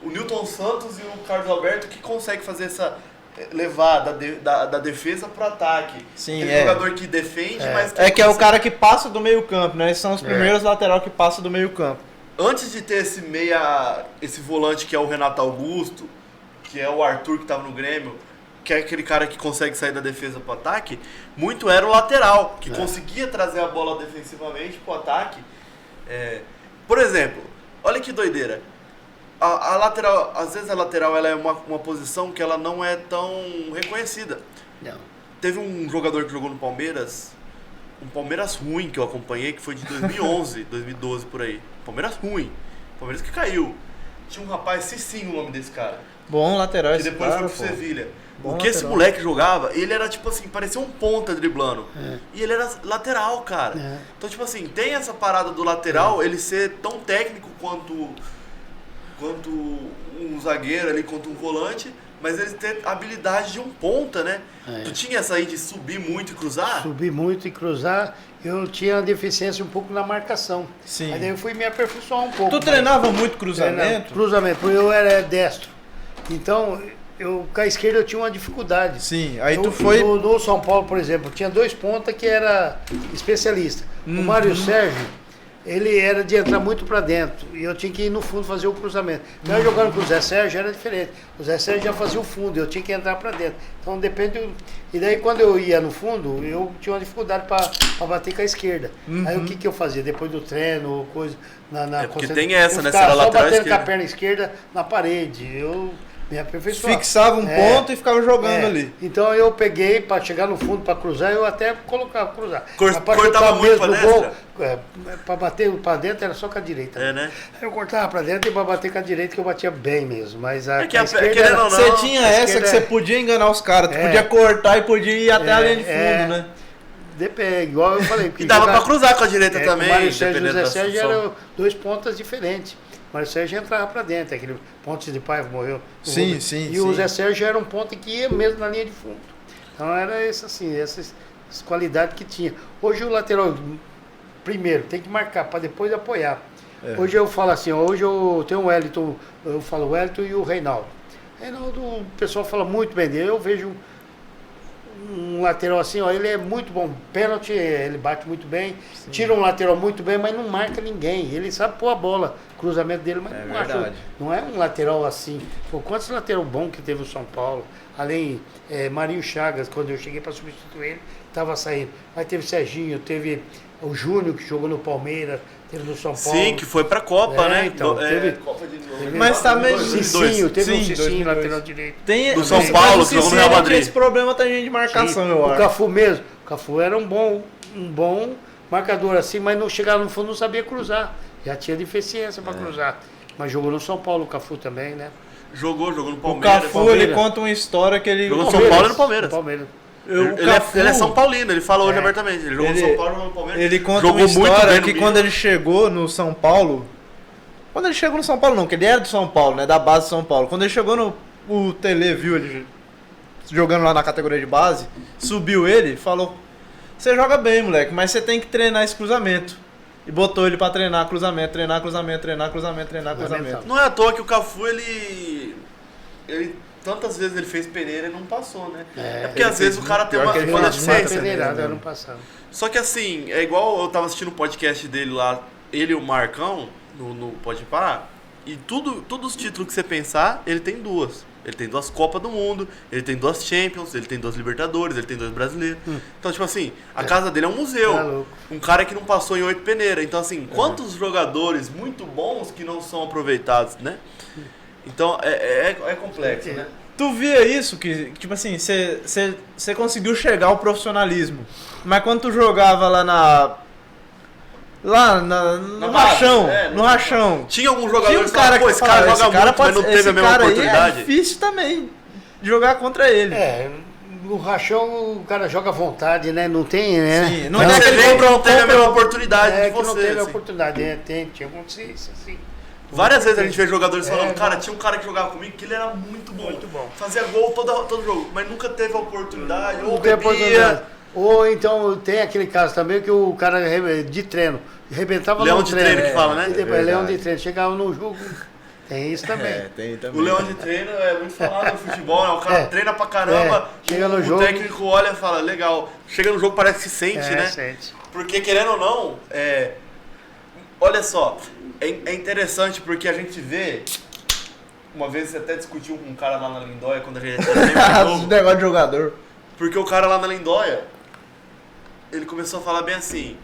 O Newton Santos e o Carlos Alberto que consegue fazer essa levar da defesa pro ataque. Sim, aquele jogador que defende, mas que é o cara que passa do meio campo, né? Esses são os primeiros lateral que passam do meio campo. Antes de ter esse volante que é o Renato Augusto, que é o Arthur que tava no Grêmio, que é aquele cara que consegue sair da defesa pro ataque, muito era o lateral, que conseguia trazer a bola defensivamente pro ataque. Por exemplo, olha que doideira. A lateral, às vezes a lateral ela é uma posição que ela não é tão reconhecida. Não. Teve um jogador que jogou no Palmeiras, um Palmeiras ruim que eu acompanhei, que foi de 2011, 2012 por aí. Palmeiras ruim, Palmeiras que caiu. Tinha um rapaz, Cicinho, o nome desse cara. Bom lateral que esse depois cara, foi pro Sevilha. Bom O que esse lateral. moleque jogava, ele era tipo assim, parecia um ponta driblando. E ele era lateral, cara. Então, tipo assim, tem essa parada do lateral, ele ser tão técnico quanto um zagueiro ali, quanto um volante, mas ele ter habilidade de um ponta, né? Tu tinha essa aí de subir muito e cruzar? Subir muito e cruzar, eu tinha deficiência um pouco na marcação. Sim. Aí daí eu fui me aperfeiçoar um pouco. Tu treinava muito cruzamento? Cruzamento, porque eu era destro. Então, com a esquerda eu tinha uma dificuldade. Sim, aí tu foi... No São Paulo, por exemplo, tinha 2 pontas que era especialista. O Mário Sérgio, ele era de entrar muito para dentro. E eu tinha que ir no fundo fazer o cruzamento. Então, jogando com o Zé Sérgio era diferente. O Zé Sérgio já fazia o fundo, eu tinha que entrar para dentro. Então, depende... E daí, quando eu ia no fundo, eu tinha uma dificuldade para bater com a esquerda. Aí, o que eu fazia? Depois do treino, ou coisa... porque tem essa, né? Eu ficava só batendo esquerda. com a perna esquerda na parede. Eu me aperfeiçoava. Fixava um ponto e ficava jogando ali. Então eu peguei para chegar no fundo para cruzar, eu até colocava cruzar. Cortava muito para dentro? Para bater para dentro era só com a direita. Né? Aí eu cortava para dentro e para bater com a direita que eu batia bem mesmo. Mas a esquerda era... Você tinha essa que você podia enganar os caras, tu podia cortar e podia ir até a linha de fundo, né? Depende, igual eu falei. E dava para cruzar com a direita também. O Mário Sérgio e o Zé situação. Sérgio eram 2 pontas diferentes. O Mário Sérgio entrava para dentro, aquele Pontes de Paiva morreu. Sim. E o Zé Sérgio era um ponto que ia mesmo na linha de fundo. Então era essas qualidades que tinha. Hoje o lateral, primeiro, tem que marcar para depois apoiar. Hoje eu falo assim, hoje eu tenho o Wellington, eu falo o Wellington e o Reinaldo. Reinaldo, o pessoal fala muito bem dele, eu vejo um lateral assim, ele é muito bom, pênalti, ele bate muito bem, tira um lateral muito bem, mas não marca ninguém, ele sabe pôr a bola, cruzamento dele, mas não é um lateral assim. Pô, quantos lateral bom que teve o São Paulo, além Marinho Chagas, quando eu cheguei para substituir ele, estava saindo, mas teve Serginho, teve o Júnior que jogou no Palmeiras, teve no São Paulo. Sim, que foi pra Copa, né? Então, teve Copa de mas tá meio... Cicinho, teve um Sim, Cicinho, lateral direito. Do São Paulo, que jogou no Real Madrid. Esse problema também de marcação, eu acho. O Cafu mesmo. O Cafu era um bom marcador assim, mas não chegava no fundo, não sabia cruzar. Já tinha deficiência para cruzar. Mas jogou no São Paulo, o Cafu também, né? Jogou no O Palmeiras. Cafu, ele conta uma história que ele... Jogou no São Paulo e no Palmeiras. Ele é São Paulino, ele fala hoje abertamente. Ele jogou no São Paulo, jogou no Palmeiras. Ele conta uma história que quando ele chegou no São Paulo... Quando ele chegou no São Paulo não, que ele era do São Paulo, né? Da base do São Paulo. Quando ele chegou o Tele viu ele jogando lá na categoria de base, subiu ele e falou: você joga bem, moleque, mas você tem que treinar esse cruzamento. E botou ele pra treinar cruzamento. Não é à toa que o Cafu, ele tantas vezes ele fez peneira e não passou, né? É porque às vezes o cara tem uma deficiência. Não passava. Só que assim, é igual eu tava assistindo o podcast dele lá, ele e o Marcão, no Podpah, e todos os títulos que você pensar, ele tem 2. Ele tem 2 Copas do Mundo, ele tem 2 Champions, ele tem 2 Libertadores, ele tem 2 Brasileiros. Então, tipo assim, a casa dele é um museu. Um cara que não passou em 8 peneiras. Então, assim, quantos jogadores muito bons que não são aproveitados, né? Então, é complexo, né? Tu via isso, que tipo assim, você conseguiu chegar ao profissionalismo. Mas quando tu jogava no rachão, no rachão. Tinha algum jogador que fala, esse cara joga muito, mas não teve a mesma oportunidade. É difícil também jogar contra ele. No rachão o cara joga à vontade, né? Não tem, né? Sim, não tem aquele que não teve a mesma oportunidade de você. Não teve a oportunidade, tinha acontecido isso, assim. Várias vezes a gente vê jogadores falando, cara, tinha um cara que jogava comigo que ele era muito bom. Fazia gol todo jogo, mas nunca teve a oportunidade, ou bebia, Ou então tem aquele caso também que o cara de treino, arrebentava Leão no de treino. treino que fala, né? E depois, leão de treino, chegava no jogo. Tem isso também. Tem também. O leão de treino é muito falado no futebol, né? O cara treina pra caramba, chega no o jogo, técnico olha e fala, legal. Chega no jogo parece que sente, né? Sente. Porque querendo ou não, olha só, é interessante porque a gente vê. Uma vez você até discutiu com um cara lá na Lindóia quando a gente Esse negócio de jogador. Porque o cara lá na Lindóia, ele começou a falar bem assim.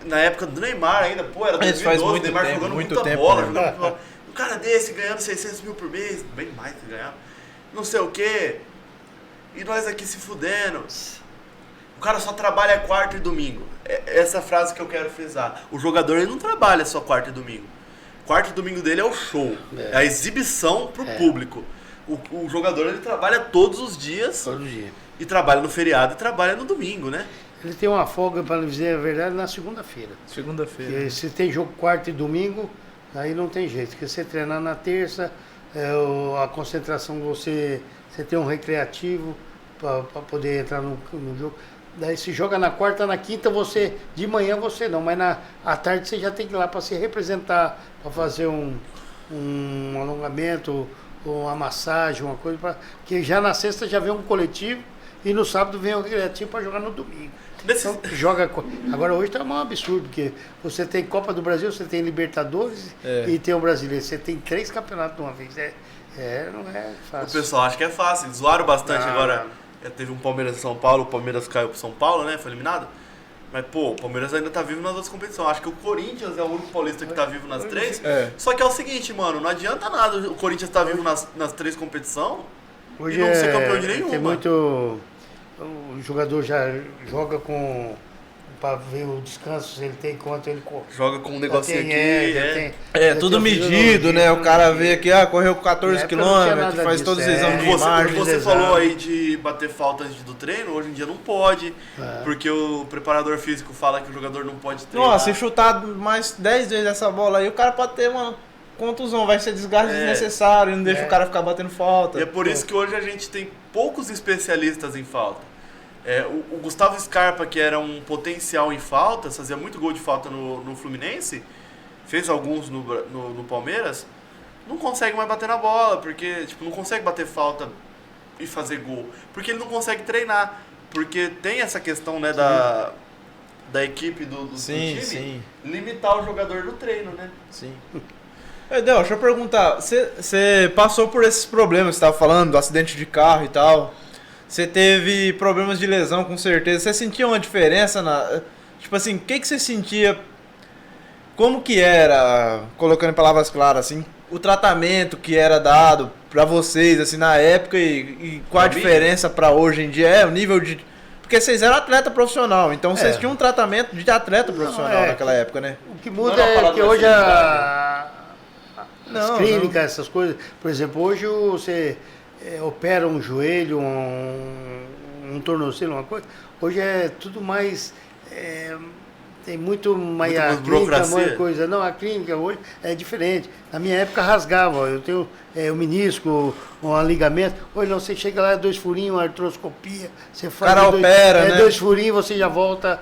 Na época do Neymar ainda, pô, era 2012, o Neymar jogando muita bola, né? jogando muita bola. Um cara desse ganhando 600 mil por mês, bem mais que ganhava, não sei o quê. E nós aqui se fudendo. O cara só trabalha quarta e domingo. Essa frase que eu quero frisar. O jogador ele não trabalha só quarta e domingo. Quarta e domingo dele é o show, é a exibição pro público. O jogador ele trabalha todos os dias. Todo dia. E trabalha no feriado e trabalha no domingo, né? Ele tem uma folga, para dizer a verdade, na segunda-feira. Segunda-feira. Se tem jogo quarta e domingo, aí não tem jeito. Porque você treinar na terça, a concentração, você tem um recreativo para poder entrar no jogo. Daí se joga na quarta, na quinta, de manhã você não, mas à tarde você já tem que ir lá para se representar, para fazer um alongamento, uma massagem, uma coisa, que já na sexta já vem um coletivo e no sábado vem o recreativo para jogar no domingo. Então, agora hoje está um absurdo, porque você tem Copa do Brasil, você tem Libertadores e tem o Brasileiro. Você tem 3 campeonatos de uma vez. Não é fácil. O pessoal acha que é fácil, eles zoaram bastante agora. Teve um Palmeiras e São Paulo, o Palmeiras caiu pro São Paulo, né? Foi eliminado. Mas, pô, o Palmeiras ainda tá vivo nas outras competições. Acho que o Corinthians é o único paulista que tá vivo nas 3. Só que é o seguinte, mano, não adianta nada o Corinthians tá vivo nas 3 competições e não ser campeão de nenhuma. Tem muito... O jogador já joga para ver o descanso, se ele tem quanto ele corre. Joga com um negocinho aqui. Tudo medido, né? O cara vê aqui, correu 14 quilômetros, faz todos os exames de imagem. Você falou aí de bater falta antes do treino, hoje em dia não pode, porque o preparador físico fala que o jogador não pode treinar. Nossa, se chutar mais 10 vezes essa bola aí, o cara pode ter uma contusão, vai ser desgaste desnecessário, não deixa o cara ficar batendo falta. E é por isso que hoje a gente tem poucos especialistas em falta. O Gustavo Scarpa, que era um potencial em falta, fazia muito gol de falta no Fluminense, fez alguns no Palmeiras, não consegue mais bater na bola, porque não consegue bater falta e fazer gol, porque ele não consegue treinar, porque tem essa questão, né, da equipe do time limitar o jogador no treino, né? Sim. Edel, deixa eu perguntar, você passou por esses problemas que você estava falando, do acidente de carro e tal, você teve problemas de lesão com certeza, você sentia uma diferença tipo assim, o que você sentia, como que era, colocando em palavras claras assim, o tratamento que era dado pra vocês assim na época e qual a diferença pra hoje em dia, o nível de... Porque vocês eram atleta profissional, então vocês tinham um tratamento de atleta profissional naquela época, né? O que muda é que hoje as clínicas, essas coisas, por exemplo, hoje você opera um joelho, um tornozelo, uma coisa, hoje é tudo mais, tem muito mais a clínica, mais coisa. Não, a clínica hoje é diferente. Na minha época rasgava, eu tenho o menisco, um ligamento, hoje não, você chega lá, 2 furinhos, uma artroscopia, você faz opera, né? 2 furinhos, você já volta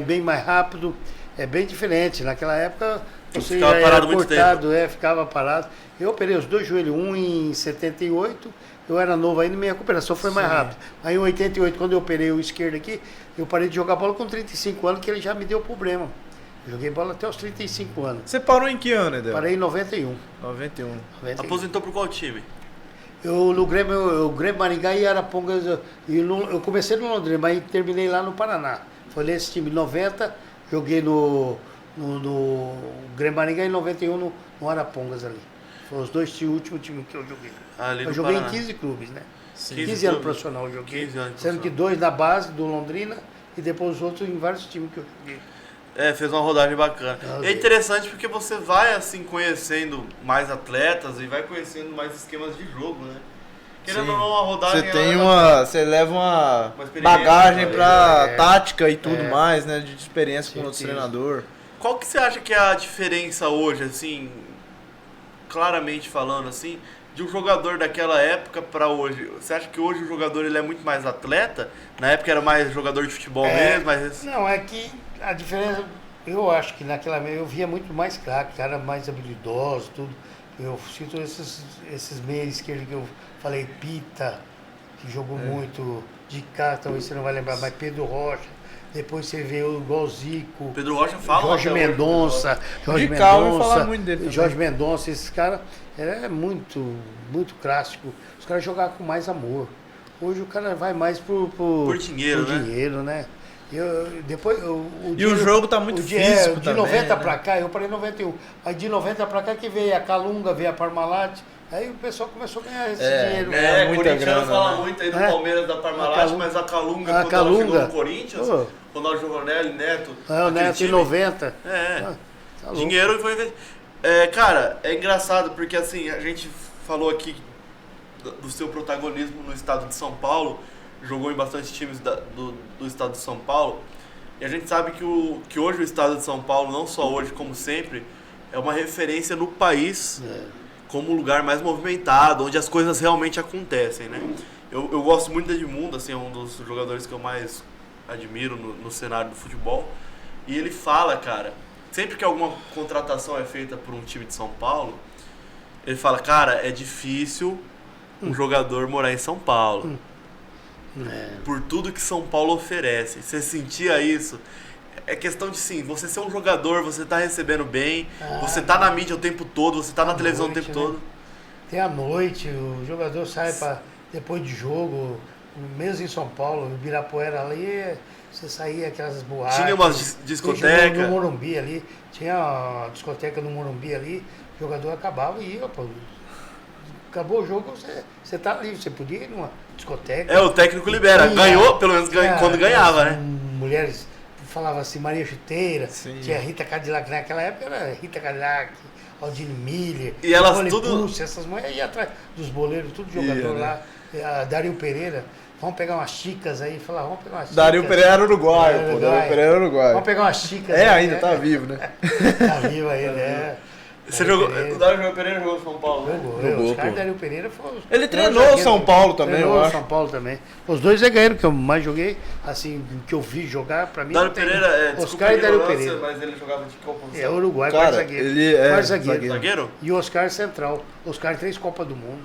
bem mais rápido, é bem diferente. Naquela época você já era cortado, ficava parado. Eu operei os 2 joelhos, um em 78, eu era novo ainda, minha recuperação foi mais rápida. Aí em 88, quando eu operei o esquerdo aqui, eu parei de jogar bola com 35 anos, que ele já me deu problema. Eu joguei bola até os 35 anos. Você parou em que ano, Edel? Parei em 91. 91. Aposentou por qual time? No Grêmio Maringá e Arapongas, eu comecei no Londrina, mas terminei lá no Paraná. Foi nesse time, 90, joguei no Grêmio Maringá e 91 no Arapongas ali. Foram os 2 últimos times que eu joguei. Eu joguei em 15 clubes, né? 15 anos profissional eu joguei. Sendo que 2 na base do Londrina e depois os outros em vários times que eu joguei. Fez uma rodagem bacana. É interessante porque você vai assim conhecendo mais atletas e vai conhecendo mais esquemas de jogo, né? Querendo ou não, uma rodagem... Você leva uma bagagem pra tática e tudo mais, né? De experiência com o treinador. Qual que você acha que é a diferença hoje, assim, claramente falando assim, de um jogador daquela época para hoje? Você acha que hoje o jogador ele é muito mais atleta? Na época era mais jogador de futebol mesmo? Mas... Não, é que a diferença, eu acho que naquela eu via muito mais craque, cara mais habilidoso, tudo. Eu cito esses meios esquerdos que eu falei, Pita, que jogou muito, de cá, talvez você não vai lembrar, mas Pedro Rocha. Depois você vê o Zico, Pedro Rocha fala. Jorge Mendonça, Jorge Mendonça, esses caras, é muito clássico. Os caras jogavam com mais amor. Hoje o cara vai mais por dinheiro, né? O jogo tá muito físico de também, 90 né? pra cá, eu parei em 91. Aí de 90 pra cá que veio a Calunga, veio a Parmalat. Aí o pessoal começou a ganhar esse dinheiro. O Corinthians fala muito aí do Palmeiras da Parmalat, mas a Calunga, quando ela chegou no Corinthians, Ronaldo Giovanelli, Neto. O Neto em 90. Tá dinheiro foi. Cara, é engraçado porque assim, a gente falou aqui do seu protagonismo no estado de São Paulo, jogou em bastante times do estado de São Paulo, e a gente sabe que hoje o estado de São Paulo, não só hoje, como sempre, é uma referência no país. Como o lugar mais movimentado, onde as coisas realmente acontecem, né? Eu gosto muito do Edmundo, assim, é um dos jogadores que eu mais admiro no cenário do futebol. E ele fala, cara, sempre que alguma contratação é feita por um time de São Paulo, ele fala, cara, é difícil um jogador morar em São Paulo. Por tudo que São Paulo oferece. Você sentia isso? É questão de, sim, você ser um jogador, você tá recebendo bem, você tá na mídia o tempo todo, você tá na televisão o tempo todo. Tem a noite, o jogador sai depois de jogo, mesmo em São Paulo, Ibirapuera ali, você saía aquelas boates. Tinha uma discoteca. No Morumbi ali, tinha a discoteca no Morumbi ali, o jogador acabava e ia, pô. Acabou o jogo, você tá livre, você podia ir numa discoteca. O técnico libera, ganhou, pelo menos quando ganhava, né? Mulheres falava assim, Maria Chuteira, tinha Rita Cadillac, naquela época era Rita Cadillac, Aldine Miller, e elas tudo... Pulse, essas mulheres iam atrás dos boleiros, tudo jogador lá, Dario Pereira, vamos pegar umas chicas aí, falar, vamos pegar umas chicas. Dario Pereira era uruguaio, pô, Dario Pereira era uruguaio. Vamos pegar umas chicas. Ainda tá vivo, né? Tá vivo ainda, Você jogou, o Dario Pereira jogou no São Paulo, né? Jogou, os caras do Dario Pereira foram... Ele treinou o São Paulo também, eu acho. São Paulo também. Os dois zagueiros que eu mais joguei, assim, que eu vi jogar, pra mim... Dario Pereira, Oscar e Dario Pereira. Mas ele jogava de qual posição? É Uruguai, cara, zagueiro. Ele é zagueiro. E o Oscar central. Oscar 3 Copas do Mundo.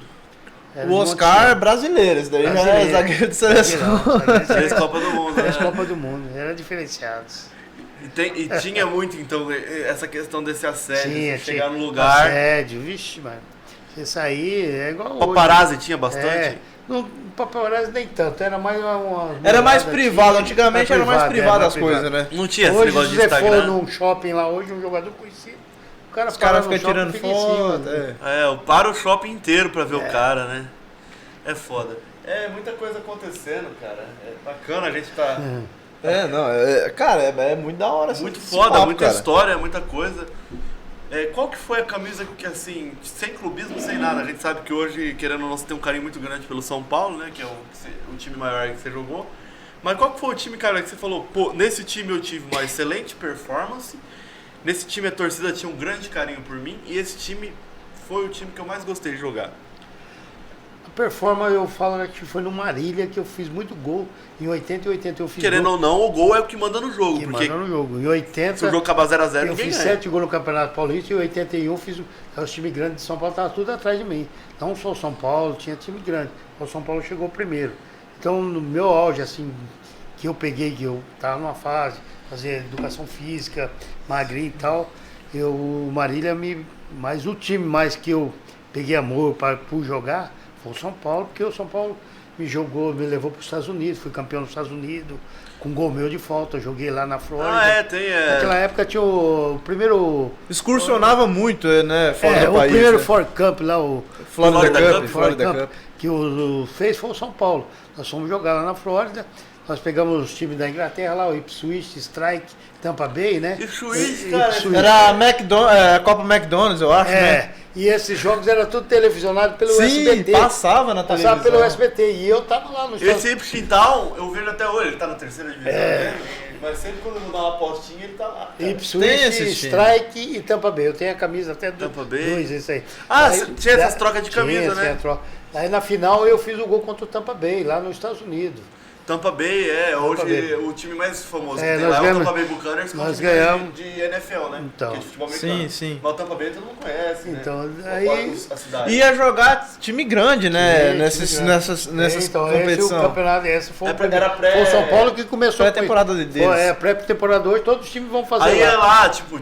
O Oscar é brasileiro, esse daí já é zagueiro de seleção. 3 Copas do Mundo, 3 Copas do Mundo, eram diferenciados. E tinha muito, então, essa questão desse assédio, chegar no lugar... Assédio, vixe, mano. Você sair, é igual paparazzi tinha bastante? Não, paparazzi nem tanto, era mais uma era mais privado, antigamente era mais privado as coisas, né? Não tinha esse hoje, negócio de Instagram. Hoje, se você for num shopping lá hoje, um jogador conhecido, os caras ficam tirando foto. Para o shopping inteiro pra ver o cara, né? É foda. É muita coisa acontecendo, cara. É bacana, a gente tá... Cara, é muito da hora. Muito foda, muita história, muita coisa. Qual que foi a camisa que, assim, sem clubismo, sem nada, a gente sabe que hoje, querendo ou não, você tem um carinho muito grande pelo São Paulo, né, que é o time maior que você jogou. Mas qual que foi o time, cara, que você falou, pô, nesse time eu tive uma excelente performance, nesse time a torcida tinha um grande carinho por mim, e esse time foi o time que eu mais gostei de jogar? Performance, eu falo que foi no Marília que eu fiz muito gol. Em 80 e 80 eu fiz Querendo ou não, o gol é o que manda no jogo. Manda no jogo. Em 80... Se o jogo acabar 0x0, eu fiz 7 gols no Campeonato Paulista e em 81 fiz... Os times grandes de São Paulo estavam tudo atrás de mim. Não só o São Paulo, tinha time grande. O São Paulo chegou primeiro. Então, no meu auge, assim, que eu peguei, que eu estava numa fase, fazer educação física, magrinho e tal, o Marília Mas o time mais que eu peguei amor por jogar... o São Paulo, porque o São Paulo me levou para os Estados Unidos, fui campeão nos Estados Unidos, com gol meu de falta, joguei lá na Flórida. Naquela época tinha o primeiro... Excursionava muito, né, fora do país. O primeiro Ford Cup lá, o Florida Cup, que fez foi o São Paulo. Nós fomos jogar lá na Flórida, nós pegamos os times da Inglaterra lá, o Ipswich, Strike, Tampa Bay, né? Ipswich, cara. Era a Copa McDonald's, eu acho, né? E esses jogos eram tudo televisionado pelo SBT. Passava na televisão. Passava pelo SBT. E eu tava lá no Esse Ipswich Town, eu vejo até hoje, ele tá na terceira divisão. Mas sempre quando eu dou uma apostinha, ele tá lá. Ipswich, Strike e Tampa Bay. Eu tenho a camisa até Tampa Bay. dois, isso aí. Ah, tinha essas trocas de camisa, né? Aí na final eu fiz o gol contra o Tampa Bay, lá nos Estados Unidos. Tampa Bay hoje o time mais famoso que tem lá é o Tampa Bay Buccaneers, que é um time ganhamos de NFL, né? Então, que é de futebol americano. Sim. Mas o Tampa Bay todo mundo conhece, então, né? Aí A cidade. Ia jogar time grande, né? Nessas então, competições. Esse o campeonato, foi era o São Paulo que começou a temporada deles. Pré-temporada hoje, todos os times vão fazer aí lá. é lá, tipo,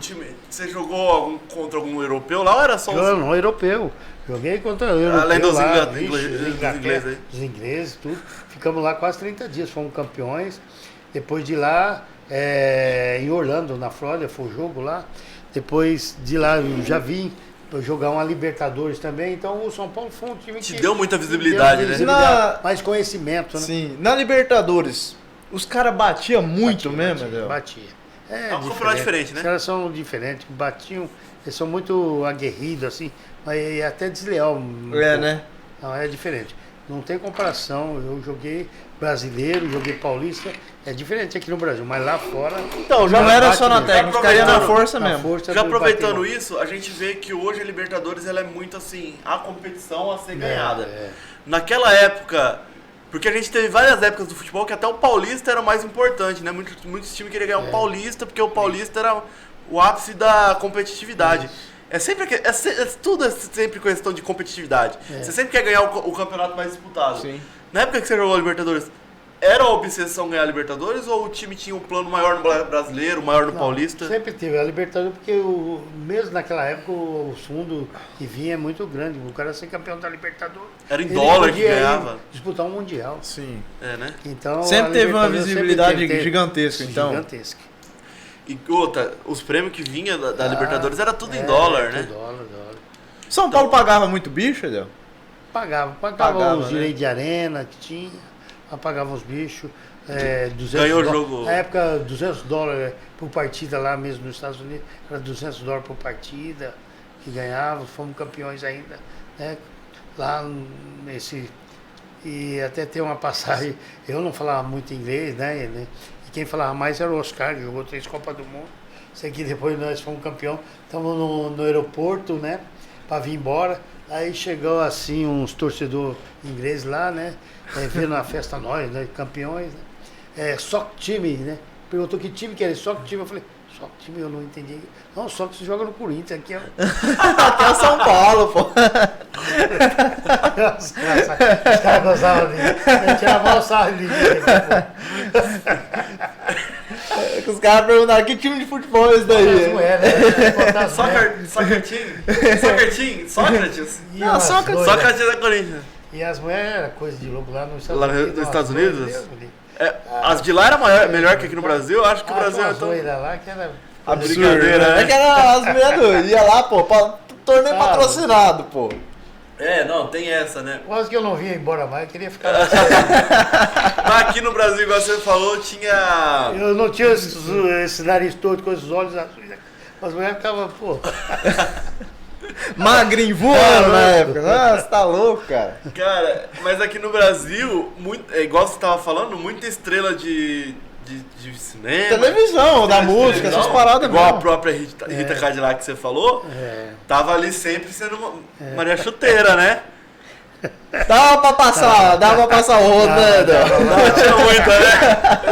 você jogou contra algum europeu lá ou era só Não, europeu. Joguei contra o europeu. Além dos lá, ingleses aí. Os ingleses, tudo. Ficamos lá quase 30 dias, fomos campeões. Depois de lá, em Orlando, na Flórida, foi o jogo lá. Depois de lá, eu já vim jogar uma Libertadores também. Então o São Paulo foi um time que deu muita visibilidade, né? Mais conhecimento, né? Sim, na Libertadores, os caras batiam muito mesmo, Batia. É um campeonato diferente, né? Os caras são diferentes, batiam, eles são muito aguerridos, assim, mas é até desleal. Né? Não, é diferente. Não tem comparação. Eu joguei brasileiro, joguei paulista. É diferente aqui no Brasil, mas lá fora. Então, já não era só na técnica, caía na força mesmo. Já aproveitando isso, a gente vê que hoje a Libertadores ela é muito assim, a competição a ser ganhada. Naquela época, porque a gente teve várias épocas do futebol que até o Paulista era o mais importante, né? Muitos times queriam ganhar o Paulista, porque o Paulista era o ápice da competitividade. Tudo é sempre questão de competitividade. Você sempre quer ganhar o campeonato mais disputado. Sim. Na época que você jogou a Libertadores, era a obsessão ganhar a Libertadores ou o time tinha um plano maior no Brasileiro, maior no Paulista? Sempre teve a Libertadores, porque mesmo naquela época o fundo que vinha é muito grande. O cara ser campeão da Libertadores. Era em dólar que ganhava. Disputar um Mundial. Sim. Né? Então, sempre teve uma visibilidade gigantesca, então. Gigantesca. E outra, os prêmios que vinha da Libertadores era tudo em dólar, né? Dólar. São Paulo pagava muito bicho, Adel? Pagava os direitos de arena que tinha, pagava os bichos. 200 ganhou o jogo. Na época, $200 por partida lá mesmo nos Estados Unidos, era $200 por partida que ganhava, fomos campeões ainda, né? Lá nesse. E até tem uma passagem, eu não falava muito inglês, né? E quem falava mais era o Oscar, que jogou 3 Copas do Mundo. Isso aqui depois nós fomos campeão, estamos no aeroporto, né? Para vir embora. Aí chegou assim uns torcedores ingleses lá, né? Vendo a festa nós, né? Campeões, né? Só time, né? Perguntou que time que era, só que time. Eu falei, só que time eu não entendi. Não, só que você joga no Corinthians, aqui é. Aqui é São Paulo, pô. Os caras gostavam de mim. Tirava o sarro de mim. Os caras perguntaram que time de futebol é esse daí? Sócrates? Não, Sócrates. Sócrates é Corinthians. E as mulheres eram coisa de louco lá nos Estados lá Unidos. Nos Estados Unidos? As de lá era melhor que aqui no Brasil. Eu acho que o Brasil é tão... lá que era... Absurdo, né? É que era as mulheres ia lá, pô, pra torneio patrocinado, pô. Não, tem essa, né? Quase que eu não vinha embora mais, eu queria ficar Mas aqui no Brasil, igual você falou, tinha... Eu não tinha esse nariz todo com esses olhos azuis. As mulheres ficavam, pô... Magrinho voando na época. Nossa, tá louco, cara. Cara, mas aqui no Brasil, igual você tava falando, muita estrela de cinema. Televisão, da música, essas paradas igual mesmo. A própria Rita Cadillac que você falou, tava ali sempre sendo Maria Chuteira, né? Dava pra passar o rodo, né? Não tinha muita, né?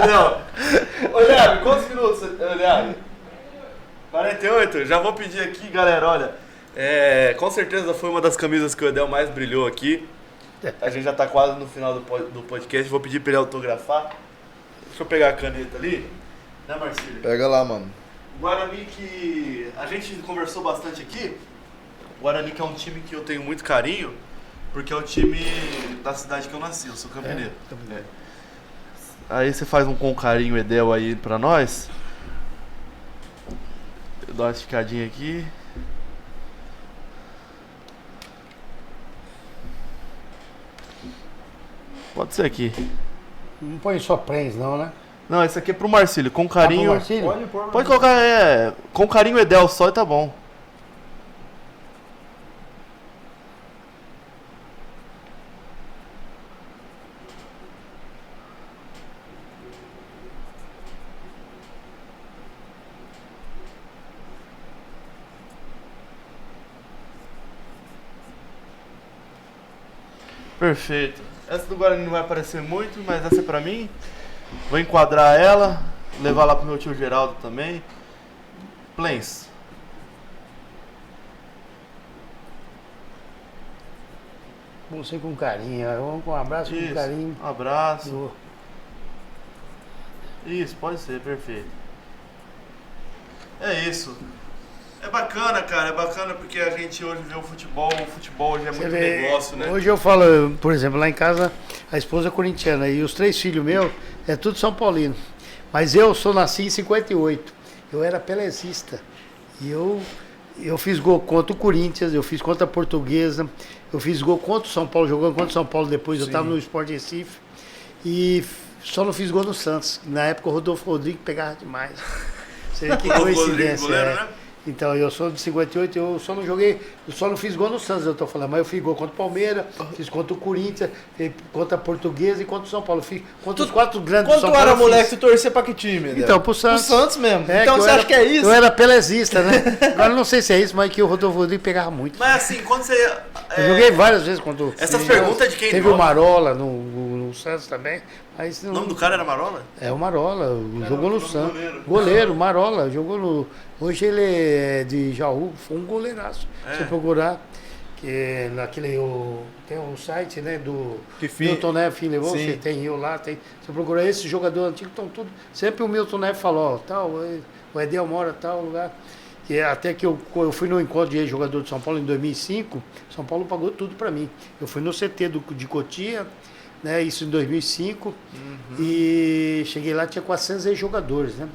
Não. Ô, Léo, quantos minutos? Léo? 48? Já vou pedir aqui, galera, olha. Com certeza foi uma das camisas que o Edel mais brilhou aqui. A gente já tá quase no final do podcast. Vou pedir pra ele autografar. Deixa eu pegar a caneta ali. Né, Marcílio? Pega lá, mano. Guarani que a gente conversou bastante aqui. Guarani que é um time que eu tenho muito carinho, porque é o time da cidade que eu nasci, eu sou campineiro. Aí você faz com carinho, Edel, aí pra nós. Eu dou uma esticadinha aqui. Pode ser aqui. Não põe só prens, não, né? Não, esse aqui é pro Marcílio, com carinho. Pro Marcílio? Pode colocar, com carinho Edel só e tá bom. Perfeito. Essa do Guarani não vai aparecer muito, mas essa é pra mim. Vou enquadrar ela, levar lá pro meu tio Geraldo também. Plens. Você com carinho, vamos com um abraço, Isso, com carinho. Um abraço. Isso, pode ser, perfeito. É isso. É bacana, cara, é bacana porque a gente hoje vê o futebol hoje é muito negócio, né? Hoje eu falo, por exemplo, lá em casa, a esposa é corintiana e os 3 filhos meus é tudo São Paulino. Mas eu nasci em 58, eu era pelezista e eu fiz gol contra o Corinthians, eu fiz contra a Portuguesa, eu fiz gol contra o São Paulo, jogando contra o São Paulo depois, eu estava no Sport Recife e só não fiz gol no Santos. Na época o Rodolfo Rodrigues pegava demais. Você vê que coincidência, goleiro, né? Então, eu sou de 58, eu só não fiz gol no Santos, eu tô falando, mas eu fiz gol contra o Palmeiras, fiz contra o Corinthians, fiz contra a Portuguesa e contra o São Paulo. Fiz contra os 4 grandes do São Paulo. Quando tu era moleque, tu torcia pra que time? Então, pro Santos. Pro Santos mesmo. Então você acha que é isso? Eu era pelezista, né? Agora não sei se é isso, mas que o Rodolfo Rodrigues pegava muito. Mas assim, quando você... Eu joguei várias vezes contra o... Essas perguntas de quem teve o Marola no Santos também. Mas o nome do cara era Marola? É o Marola, jogou no Santos. Goleiro, Marola, jogou no... Hoje ele é de Jaú, foi um goleiraço. Se você procurar, que naquele... tem um site, né, do Milton Neves, Fim Levou, você tem Rio lá, tem... Se você procurar esse jogador antigo, estão tudo... Sempre o Milton Neves falou, ó, tal, o Edel mora tal lugar. Que até que eu fui no encontro de jogador de São Paulo em 2005, São Paulo pagou tudo para mim. Eu fui no CT de Cotia, né, isso em 2005, e cheguei lá, tinha 400 jogadores, né?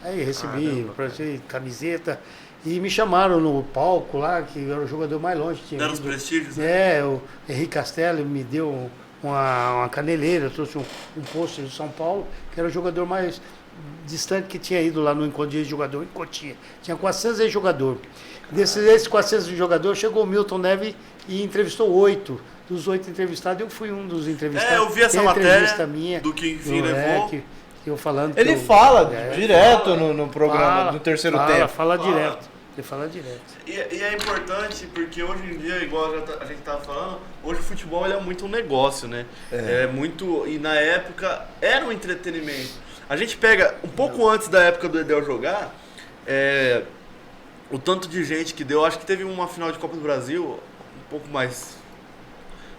Aí recebi camiseta e me chamaram no palco lá, que era o jogador mais longe. Deram os prestígios, né? É, o Henrique Castelli me deu uma caneleira, eu trouxe um pôster de São Paulo, que era o jogador mais distante que tinha ido lá no encontro de jogador em Cotia. Tinha 400 jogadores. Desses 400 jogadores, chegou o Milton Neves e entrevistou 8. Dos 8 entrevistados, eu fui um dos entrevistados. Eu vi essa matéria minha, do que enfim levou. Eu falando ele fala direto no programa, no terceiro tempo. Fala direto. Ele fala direto. E é importante porque hoje em dia, igual a gente estava falando, hoje o futebol ele é muito um negócio, né? É muito. E na época era um entretenimento. A gente pega um pouco antes da época do Edel jogar, o tanto de gente que deu. Acho que teve uma final de Copa do Brasil, um pouco mais.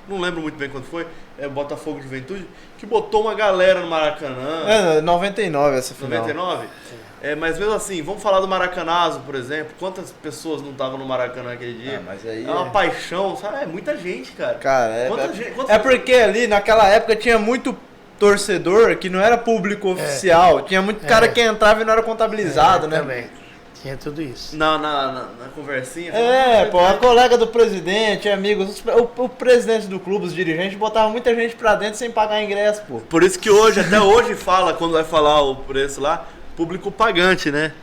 Não lembro muito bem quando foi, Botafogo Juventude, que botou uma galera no Maracanã. 99 essa final. 99? Mas mesmo assim, vamos falar do Maracanazo, por exemplo. Quantas pessoas não estavam no Maracanã aquele dia? Mas aí é uma paixão, sabe? É muita gente, cara. É porque ali, naquela época, tinha muito torcedor que não era público oficial. Tinha muito cara que entrava e não era contabilizado, né? Também. Tinha tudo isso. Na conversinha. A colega do presidente, amigos, o presidente do clube, os dirigentes, botavam muita gente pra dentro sem pagar ingresso, pô. Por isso que hoje, até hoje fala, quando vai falar o preço lá, público pagante, né?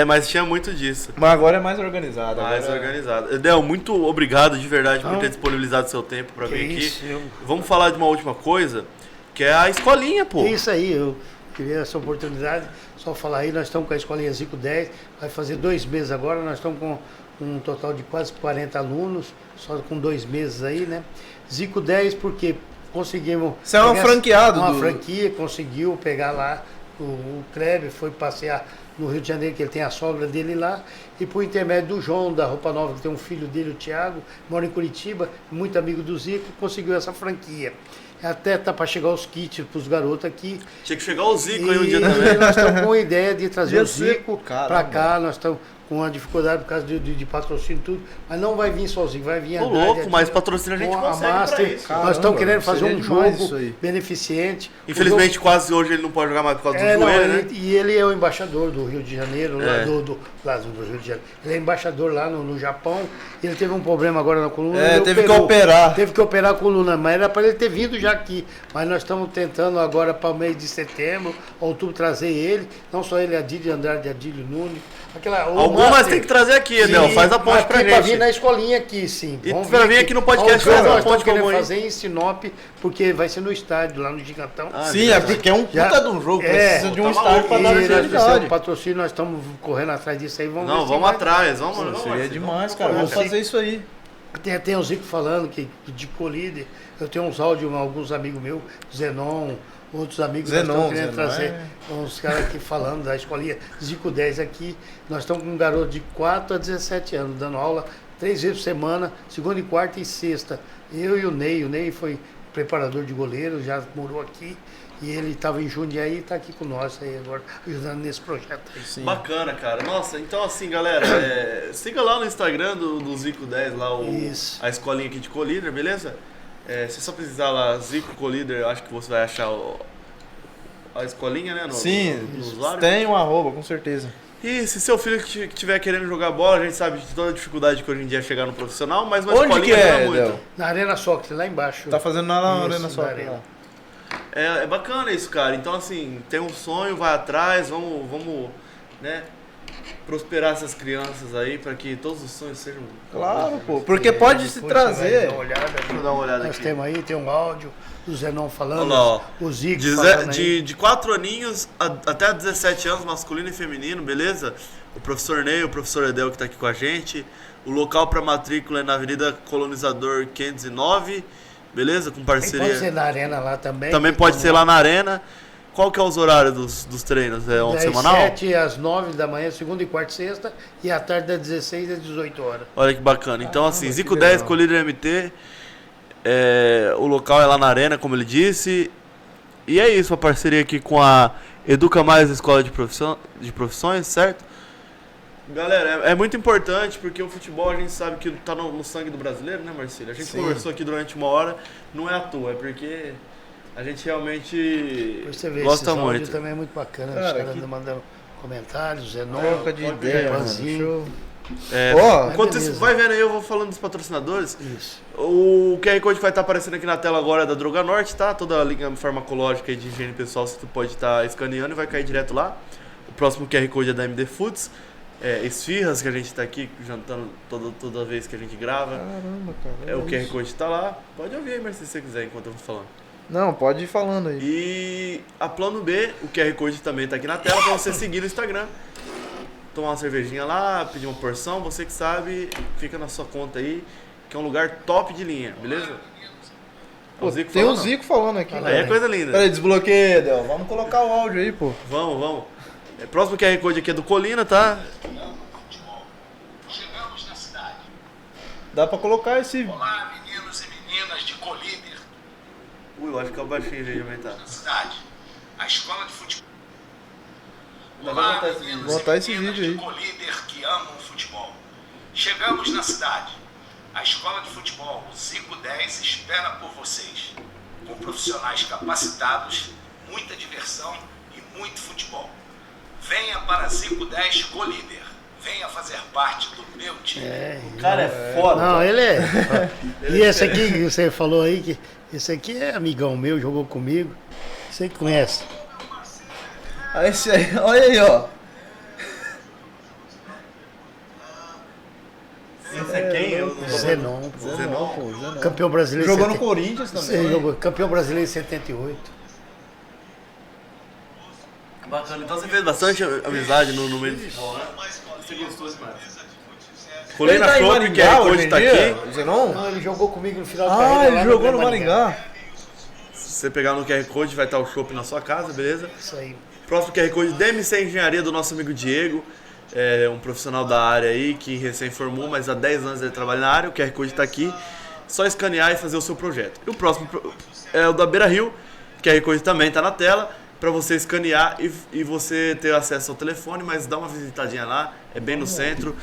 Mas tinha muito disso. Mas agora é mais organizado. Organizado. Edel, muito obrigado de verdade por ter disponibilizado seu tempo pra vir aqui. Vamos falar de uma última coisa, que é a escolinha, pô. Isso aí, eu queria essa oportunidade. Só falar aí, nós estamos com a escolinha Zico 10, vai fazer 2 meses agora, nós estamos com um total de quase 40 alunos, só com 2 meses aí, né? Zico 10 porque conseguimos... Você é um franqueado. Uma franquia, conseguiu pegar lá, o Kleber foi passear no Rio de Janeiro, que ele tem a sogra dele lá, e por intermédio do João, da Roupa Nova, que tem um filho dele, o Thiago, mora em Curitiba, muito amigo do Zico, conseguiu essa franquia. Até tá para chegar os kits para os garotos aqui. Tinha que chegar o Zico aí um dia também. Nós estamos com a ideia de trazer o Zico para cá. Nós estamos com uma dificuldade por causa de patrocínio e tudo, mas não vai vir sozinho, vai vir Ô, louco, mas patrocínio a gente consegue Master, pra isso. Nós estamos querendo fazer um jogo beneficente. Infelizmente, quase hoje ele não pode jogar mais por causa do joelho, né? E ele é o embaixador do Rio de Janeiro, lá do Rio de Janeiro. Ele é embaixador lá no Japão. Ele teve um problema agora na coluna. Teve que operar. Teve que operar a coluna, mas era para ele ter vindo já aqui. Mas nós estamos tentando agora para o mês de setembro, outubro, trazer ele. Não só ele, Adílio Andrade, Adílio Nunes. Algumas tem que trazer aqui, Edel. Faz a ponte pra gente. Pra vir na escolinha aqui, sim. E pra vir aqui no podcast fazer a ponte querendo fazer em Sinop, porque vai ser no estádio, lá no Gigantão. Sim, porque é um puta de um jogo, precisa de um estádio pra dar visibilidade. O patrocínio, nós estamos correndo atrás disso aí. Vamos atrás, vamos. Seria demais, cara. Vamos fazer isso aí. Tem o Zico falando que de colíder. Eu tenho uns áudios, alguns amigos meus, Zenon, outros amigos que estão querendo trazer uns caras aqui falando da escolinha Zico 10 aqui. Nós estamos com um garoto de 4 a 17 anos, dando aula 3 vezes por semana, segunda e quarta e sexta. Eu e o Ney foi preparador de goleiro, já morou aqui. E ele estava em Jundiaí e está aqui com nós aí agora, ajudando nesse projeto aí. Sim. Bacana, cara. Nossa, então assim, galera, siga lá no Instagram do Zico 10, lá a escolinha aqui de Colíder, beleza? Se você só precisar lá, Zico Colíder, eu acho que você vai achar a escolinha, né? Sim, no usuário. Tem um arroba, com certeza. E se seu filho estiver querendo jogar bola, a gente sabe de toda a dificuldade que hoje em dia é chegar no profissional, mas uma Onde escolinha que é, ajuda muito. Del? Na Arena Soccer, lá embaixo. Tá fazendo na Arena Soccer. É bacana isso, cara. Então, assim, tem um sonho, vai atrás, vamos, né, prosperar essas crianças aí para que todos os sonhos sejam... Claro, pô, porque pode se trazer. Deixa eu dar uma olhada Nós aqui. Nós temos aí, tem um áudio do Zenon falando, o Zico de 4 aninhos até 17 anos, masculino e feminino, beleza? O professor Ney, o professor Edel que tá aqui com a gente. O local para matrícula é na Avenida Colonizador 509, beleza? Com parceria. Pode ser na Arena lá também. Também pode ser lá na Arena. Qual que é os horários dos treinos? É um semanal? Das 7 às 9 da manhã, segunda e quarta e sexta, e à tarde das 16 às 18 horas. Olha que bacana. Então, assim, Zico 10, Colíder MT, o local é lá na Arena, como ele disse. E é isso, a parceria aqui com a Educa Mais Escola de Profissões, certo? Galera, é muito importante porque o futebol a gente sabe que tá no sangue do brasileiro, né, Marcílio? A gente conversou aqui durante uma hora, não é à toa, é porque a gente realmente gosta muito. Também é muito bacana, cara, os caras mandando comentários, Zenon, troca de ideia, Panzinho. Enquanto isso, vai vendo aí, eu vou falando dos patrocinadores. Isso. O QR Code vai estar aparecendo aqui na tela agora da Droga Norte, tá? Toda a linha farmacológica e de higiene pessoal você pode estar escaneando e vai cair direto lá. O próximo QR Code é da MD Foods. Esfirras, que a gente tá aqui jantando toda vez que a gente grava. Caramba, cara. O QR Code tá lá. Pode ouvir aí, mas se você quiser, enquanto eu vou falando. Não, pode ir falando aí. E a Plano B, o QR Code também tá aqui na tela pra você seguir no Instagram. Tomar uma cervejinha lá, pedir uma porção, você que sabe, fica na sua conta aí, que é um lugar top de linha, beleza? Pô, tem o Zico falando aqui. Aí é coisa linda. Peraí, desbloqueia, Del. Vamos colocar o áudio aí, pô. Vamos. Próximo QR Code aqui é do Colina, tá? Chegamos na cidade. Dá pra colocar esse... Olá, meninos e meninas de Colíder. Eu acho que é o baixinho de aumentar. Na cidade, a escola de futebol. Olá, botar esse vídeo aí. De Colíder que amam o futebol. Chegamos na cidade. A escola de futebol, o Zico 10, espera por vocês. Com profissionais capacitados, muita diversão e muito futebol. Venha para Zico 10 Colíder. Venha fazer parte do meu time. O cara é foda. Não, ele é. E esse aqui que você falou aí, que esse aqui é amigão meu, jogou comigo. Você que conhece. Esse aí, olha aí, ó. Esse é quem? Zenon, Zenon. campeão brasileiro. Jogou no Corinthians também. Jogou campeão brasileiro em 78. Bacana, então você fez bastante amizade no meio do futebol, né? Você gostou demais. Colina Tá em Chopp, Maringá, QR Code hoje tá em aqui. dia? Zenon? Não, ele jogou comigo no final de carreira. Ah, ele lá jogou no Maringá. Se você pegar no QR Code, vai estar o Chopp na sua casa, beleza? Isso aí. Próximo QR Code, DMC Engenharia, do nosso amigo Diego. É um profissional da área aí, que recém formou, mas há 10 anos ele trabalha na área. O QR Code tá aqui. Só escanear e fazer o seu projeto. E o próximo é o da Beira Rio. O QR Code também tá na tela, para você escanear e você ter acesso ao telefone, mas dá uma visitadinha lá, é bem no centro.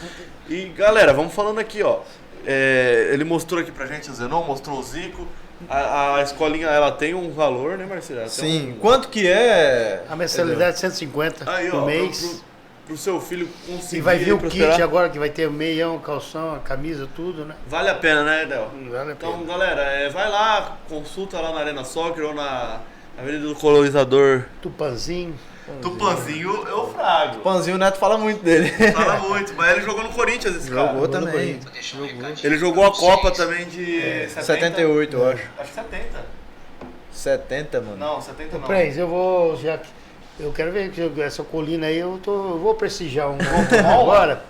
E galera, vamos falando aqui, ó. Ele mostrou aqui pra gente, o Zenon, mostrou o Zico. A escolinha, ela tem um valor, né, Marcelo? Sim. Quanto que é? A mensalidade é 150 aí, por ó, mês. Pro seu filho conseguir E vai vir o prosperar. kit agora, que vai ter meião, calção, a camisa, tudo, né? Vale a pena, né, Del? Vale a Então, pena. galera, vai lá, consulta lá na Arena Soccer ou na Avenida do Colonizador. Tupanzinho. Tupanzinho, eu frago. Panzinho, o Neto fala muito dele. Fala muito, mas ele jogou no Corinthians, esse cara. Jogou também. Ele jogou a Copa também de 78, eu acho. Acho que 70. 70, mano. Não, 70 não. Prens, eu vou, eu quero ver que essa colina aí, eu vou prestigiar um agora.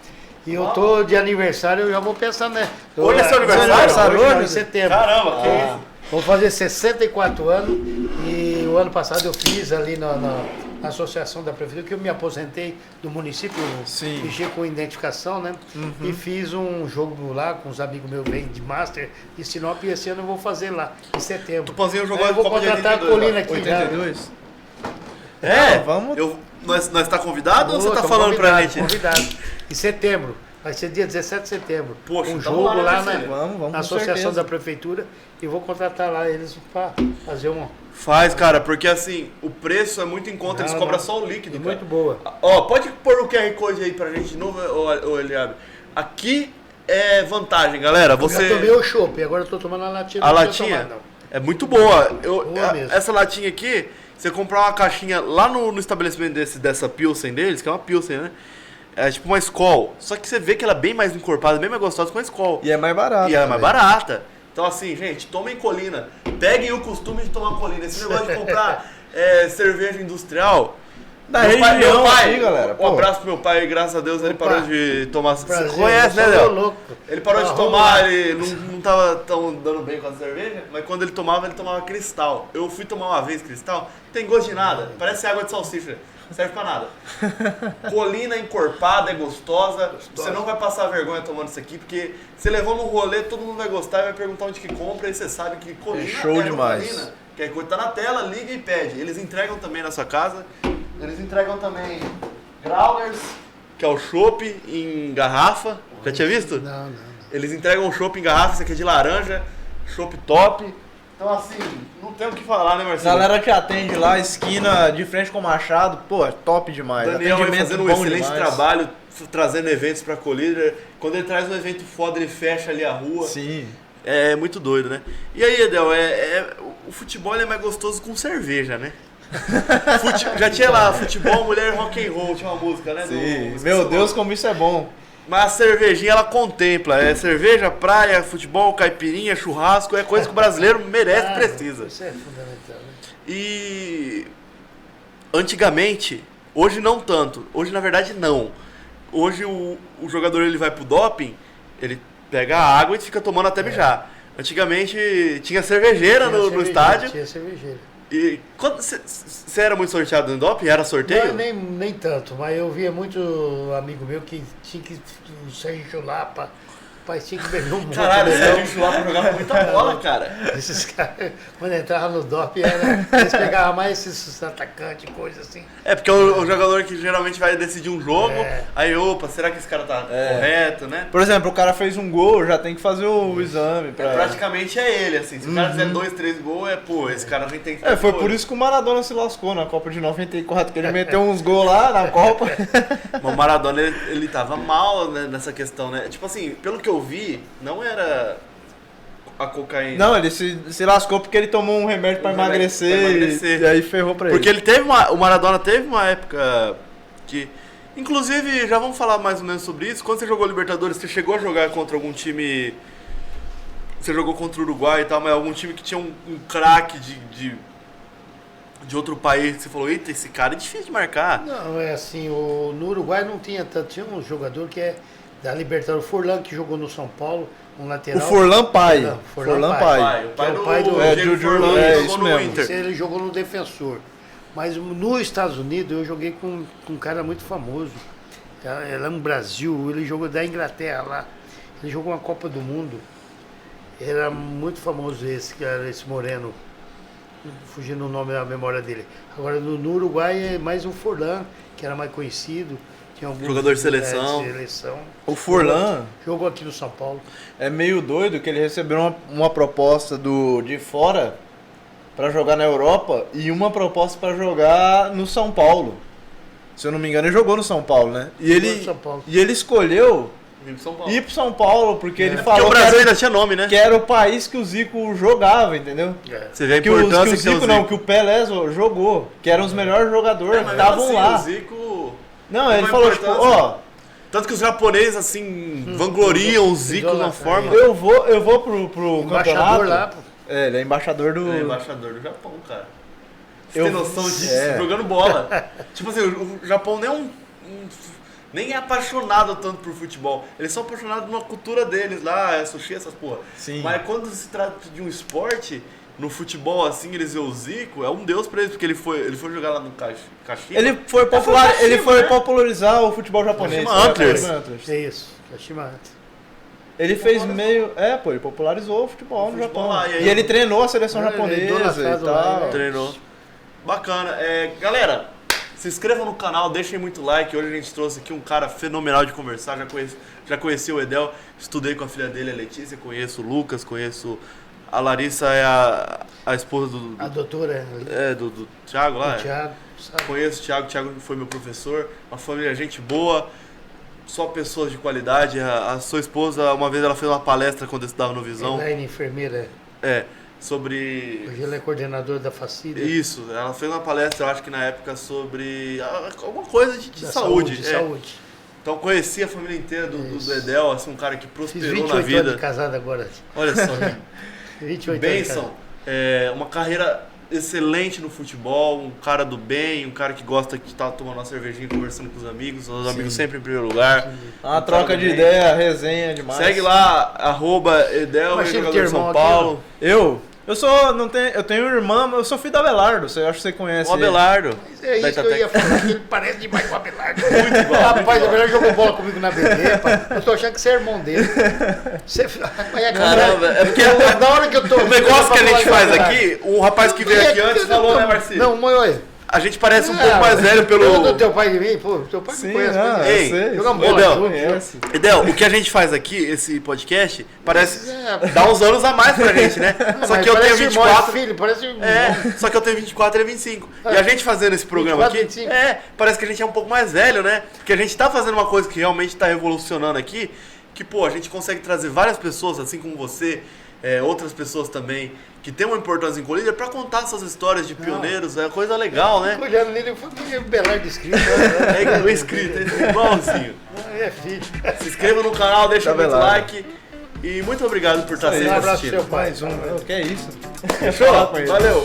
E eu tô de aniversário, eu já vou pensar, né? Hoje é seu aniversário? Hoje, em setembro. Caramba, que isso? Vou fazer 64 anos e o ano passado eu fiz ali na associação da prefeitura, que eu me aposentei do município, mexi com identificação, né? E fiz um jogo lá com os amigos meus de Master de Sinop, e esse ano eu vou fazer lá, em setembro. Tupanzinho jogou eu vou contratar a Colina aqui. 82? Vamos. Nós tá convidado ou você tá falando pra gente? Convidado. Em setembro. Vai ser dia 17 de setembro. Poxa, um jogo lá vamos na associação da prefeitura, e vou contratar lá eles para fazer uma... Faz, cara, porque assim, o preço é muito em conta, eles cobram só o líquido, cara. Muito boa. Ó, pode pôr o QR Code aí pra gente de novo, ô Eliabe. Aqui é vantagem, galera. Você... Eu já tomei o chopp, agora eu tô tomando a latinha. A latinha é muito boa. Mesmo. Essa latinha aqui, você comprar uma caixinha lá no estabelecimento dessa Pilsen deles, que é uma Pilsen, né? É tipo uma Skol. Só que você vê que ela é bem mais encorpada, bem mais gostosa que uma Skol. E é mais barata. E ela é mais barata. Então assim, gente, tomem Colina. Peguem o costume de tomar Colina. Esse negócio de comprar cerveja industrial... Meu pai, galera. Um abraço pro meu pai, graças a Deus ele parou de tomar. Prazer, você conhece, né, Léo? Ele parou de tomar, lá. ele não tava tão dando bem com a cerveja, mas quando ele tomava Cristal. Eu fui tomar uma vez Cristal, não tem gosto de nada, parece água de salsicha, não serve pra nada. Colina encorpada, é gostosa, você não vai passar vergonha tomando isso aqui, porque você levou num rolê, todo mundo vai gostar e vai perguntar onde que compra, e você sabe que Colina show demais. Colina. Quer coisa, tá na tela, liga e pede. Eles entregam também na sua casa. Eles entregam também Growlers, que é o chopp em garrafa. Já tinha visto? Não. Eles entregam o chopp em garrafa, esse aqui é de laranja, chopp top. Então assim, não tem o que falar, né, Marcelo? A galera te atende lá, esquina de frente com o Machado, pô, é top demais. Daniel vai fazendo um excelente demais. trabalho, trazendo eventos pra Colina. Quando ele traz um evento foda, ele fecha ali a rua. Sim. É muito doido, né? E aí, Edel, o futebol é mais gostoso com cerveja, né? Já tinha lá, futebol, mulher, rock and roll, tinha uma música, né? Sim. Meu Deus, como isso é bom. Mas a cervejinha, ela contempla. É cerveja, praia, futebol, caipirinha, churrasco. É coisa que o brasileiro merece e precisa. Isso é fundamental, né? E antigamente, hoje não tanto. Hoje, na verdade, não. Hoje o jogador ele vai pro doping, ele pega a água e fica tomando até mijar. Antigamente tinha cervejeira no estádio. Tinha cervejeira. E você era muito sorteado no doping? Era sorteio? Não, nem tanto, mas eu via muito amigo meu que tinha que o Sérgio Chulapa, pai tinha que beber um monte. Caralho, o Sérgio Chulapa jogava muita bola, cara. Esses caras, quando entravam no doping, eles pegavam mais esses atacantes, coisa assim. É, porque o jogador que geralmente vai decidir um jogo, aí, opa, será que esse cara tá correto, né? Por exemplo, o cara fez um gol, já tem que fazer o exame. Praticamente é ele, assim. Se o cara fizer 2, 3 gols, esse cara nem tem que fazer. Foi por isso que o Maradona se lascou na Copa de 94, que ele meteu uns gols lá na Copa. Mas o Maradona, ele tava mal, né, nessa questão, né? Tipo assim, pelo que eu vi, não era a cocaína. Não, ele se lascou porque ele tomou um remédio pra emagrecer. E aí ferrou pra ele. Porque o Maradona teve uma época que... Inclusive, já vamos falar mais ou menos sobre isso. Quando você jogou Libertadores, você chegou a jogar contra algum time... Você jogou contra o Uruguai e tal, mas algum time que tinha um craque de outro país, que você falou, eita, esse cara é difícil de marcar. Não, é assim, no Uruguai não tinha tanto. Tinha um jogador que é da Libertadores, o Furlan, que jogou no São Paulo, um lateral. O Furlan pai. Não, Furlan pai. O pai do Diego Furlan, jogou no Inter. Ele jogou no Defensor. Mas nos Estados Unidos eu joguei com um cara muito famoso. Ele é no Brasil, ele jogou da Inglaterra lá. Ele jogou uma Copa do Mundo. Era muito famoso esse moreno. Fugindo o nome da memória dele. Agora no Uruguai é mais um Furlan, que era mais conhecido. Jogador de seleção. O Furlan jogou aqui no São Paulo. É meio doido que ele recebeu uma proposta de fora para jogar na Europa e uma proposta para jogar no São Paulo. Se eu não me engano, ele jogou no São Paulo, né? E ele escolheu ir pro São Paulo porque ele falou porque o Brasil ainda tinha nome, né? Que era o país que o Zico jogava, entendeu? Você vê a importância que o Pelé jogou, que eram os melhores jogadores que estavam lá. O Zico... Não, ele falou, tipo, tanto que os japoneses, assim, vangloriam o Zico de uma forma... Eu vou pro campeonato... Lá, ele é embaixador do... Ele é embaixador do Japão, cara. Você tem noção disso? Jogando bola. Tipo assim, o Japão nem é nem é apaixonado tanto por futebol. Eles são apaixonados numa cultura deles lá, sushi, essas porra. Sim. Mas quando se trata de um esporte, no futebol, assim, eles veem o Zico, é um deus pra eles, porque ele foi jogar lá no Kashima. Ele foi popularizar o futebol japonês. Kashima Antlers. É isso, Kashima Antlers. Ele fez meio... ele popularizou o futebol no Japão. Lá, e ele treinou a seleção japonesa e tal. Treinou. Bacana. Galera, se inscrevam no canal, deixem muito like. Hoje a gente trouxe aqui um cara fenomenal de conversar. Já conheci o Edel, estudei com a filha dele, a Letícia, conheço o Lucas, conheço... A Larissa é a esposa do... A doutora. Do Thiago lá. Thiago, sabe? Conheço o Thiago foi meu professor, uma família, gente boa, só pessoas de qualidade. A sua esposa, uma vez ela fez uma palestra quando eu estudava no Visão. Elaine, enfermeira. Sobre... Hoje ela é coordenadora da Facida. Isso, ela fez uma palestra, eu acho que na época, sobre alguma coisa de saúde. Saúde. Então conheci a família inteira do Edel, assim, um cara que prosperou Fiz 28 na vida. anos de casado agora. Olha só, 28 bênção, uma carreira excelente no futebol, um cara do bem, um cara que gosta de estar tomando uma cervejinha, conversando com os amigos sempre em primeiro lugar. Uma troca de ideia, resenha demais. Segue lá, @Edel, jogador de São Paulo. Eu tenho uma irmã, mas eu sou filho do Abelardo, eu acho que você conhece. O Abelardo. É isso que eu ia falar, que ele parece demais com o Abelardo. Muito igual. Rapaz, o Abelardo jogou bola comigo na BD, pai. Eu tô achando que você é irmão dele. Caramba, é porque na hora que eu tô... o negócio que a gente faz aqui, o rapaz que veio aqui antes falou, né, Marcinho? Não, mãe, olha. A gente parece um pouco mais velho pelo... Do teu pai de mim, pô, teu pai me conhece. Ei, jogamos bola. Edel, o que a gente faz aqui, esse podcast, parece... dá uns anos a mais pra gente, né? Só que eu tenho 24... Filho, parece irmão. Só que eu tenho 24 e ele 25. E a gente fazendo esse programa 24, aqui, 25. parece que a gente é um pouco mais velho, né? Porque a gente tá fazendo uma coisa que realmente tá revolucionando aqui, que, pô, a gente consegue trazer várias pessoas, assim como você, outras pessoas também, que tem uma importância em Colíder, pra contar essas histórias de pioneiros, é coisa legal, né? Olhando nele, eu falei, o Belardo escrito. O escrito, igualzinho. É filho. Se inscreva no canal, deixa muito like. E muito obrigado por estar sempre Um abraço assistindo. pro seu pai. Que é isso? Fechou? Valeu!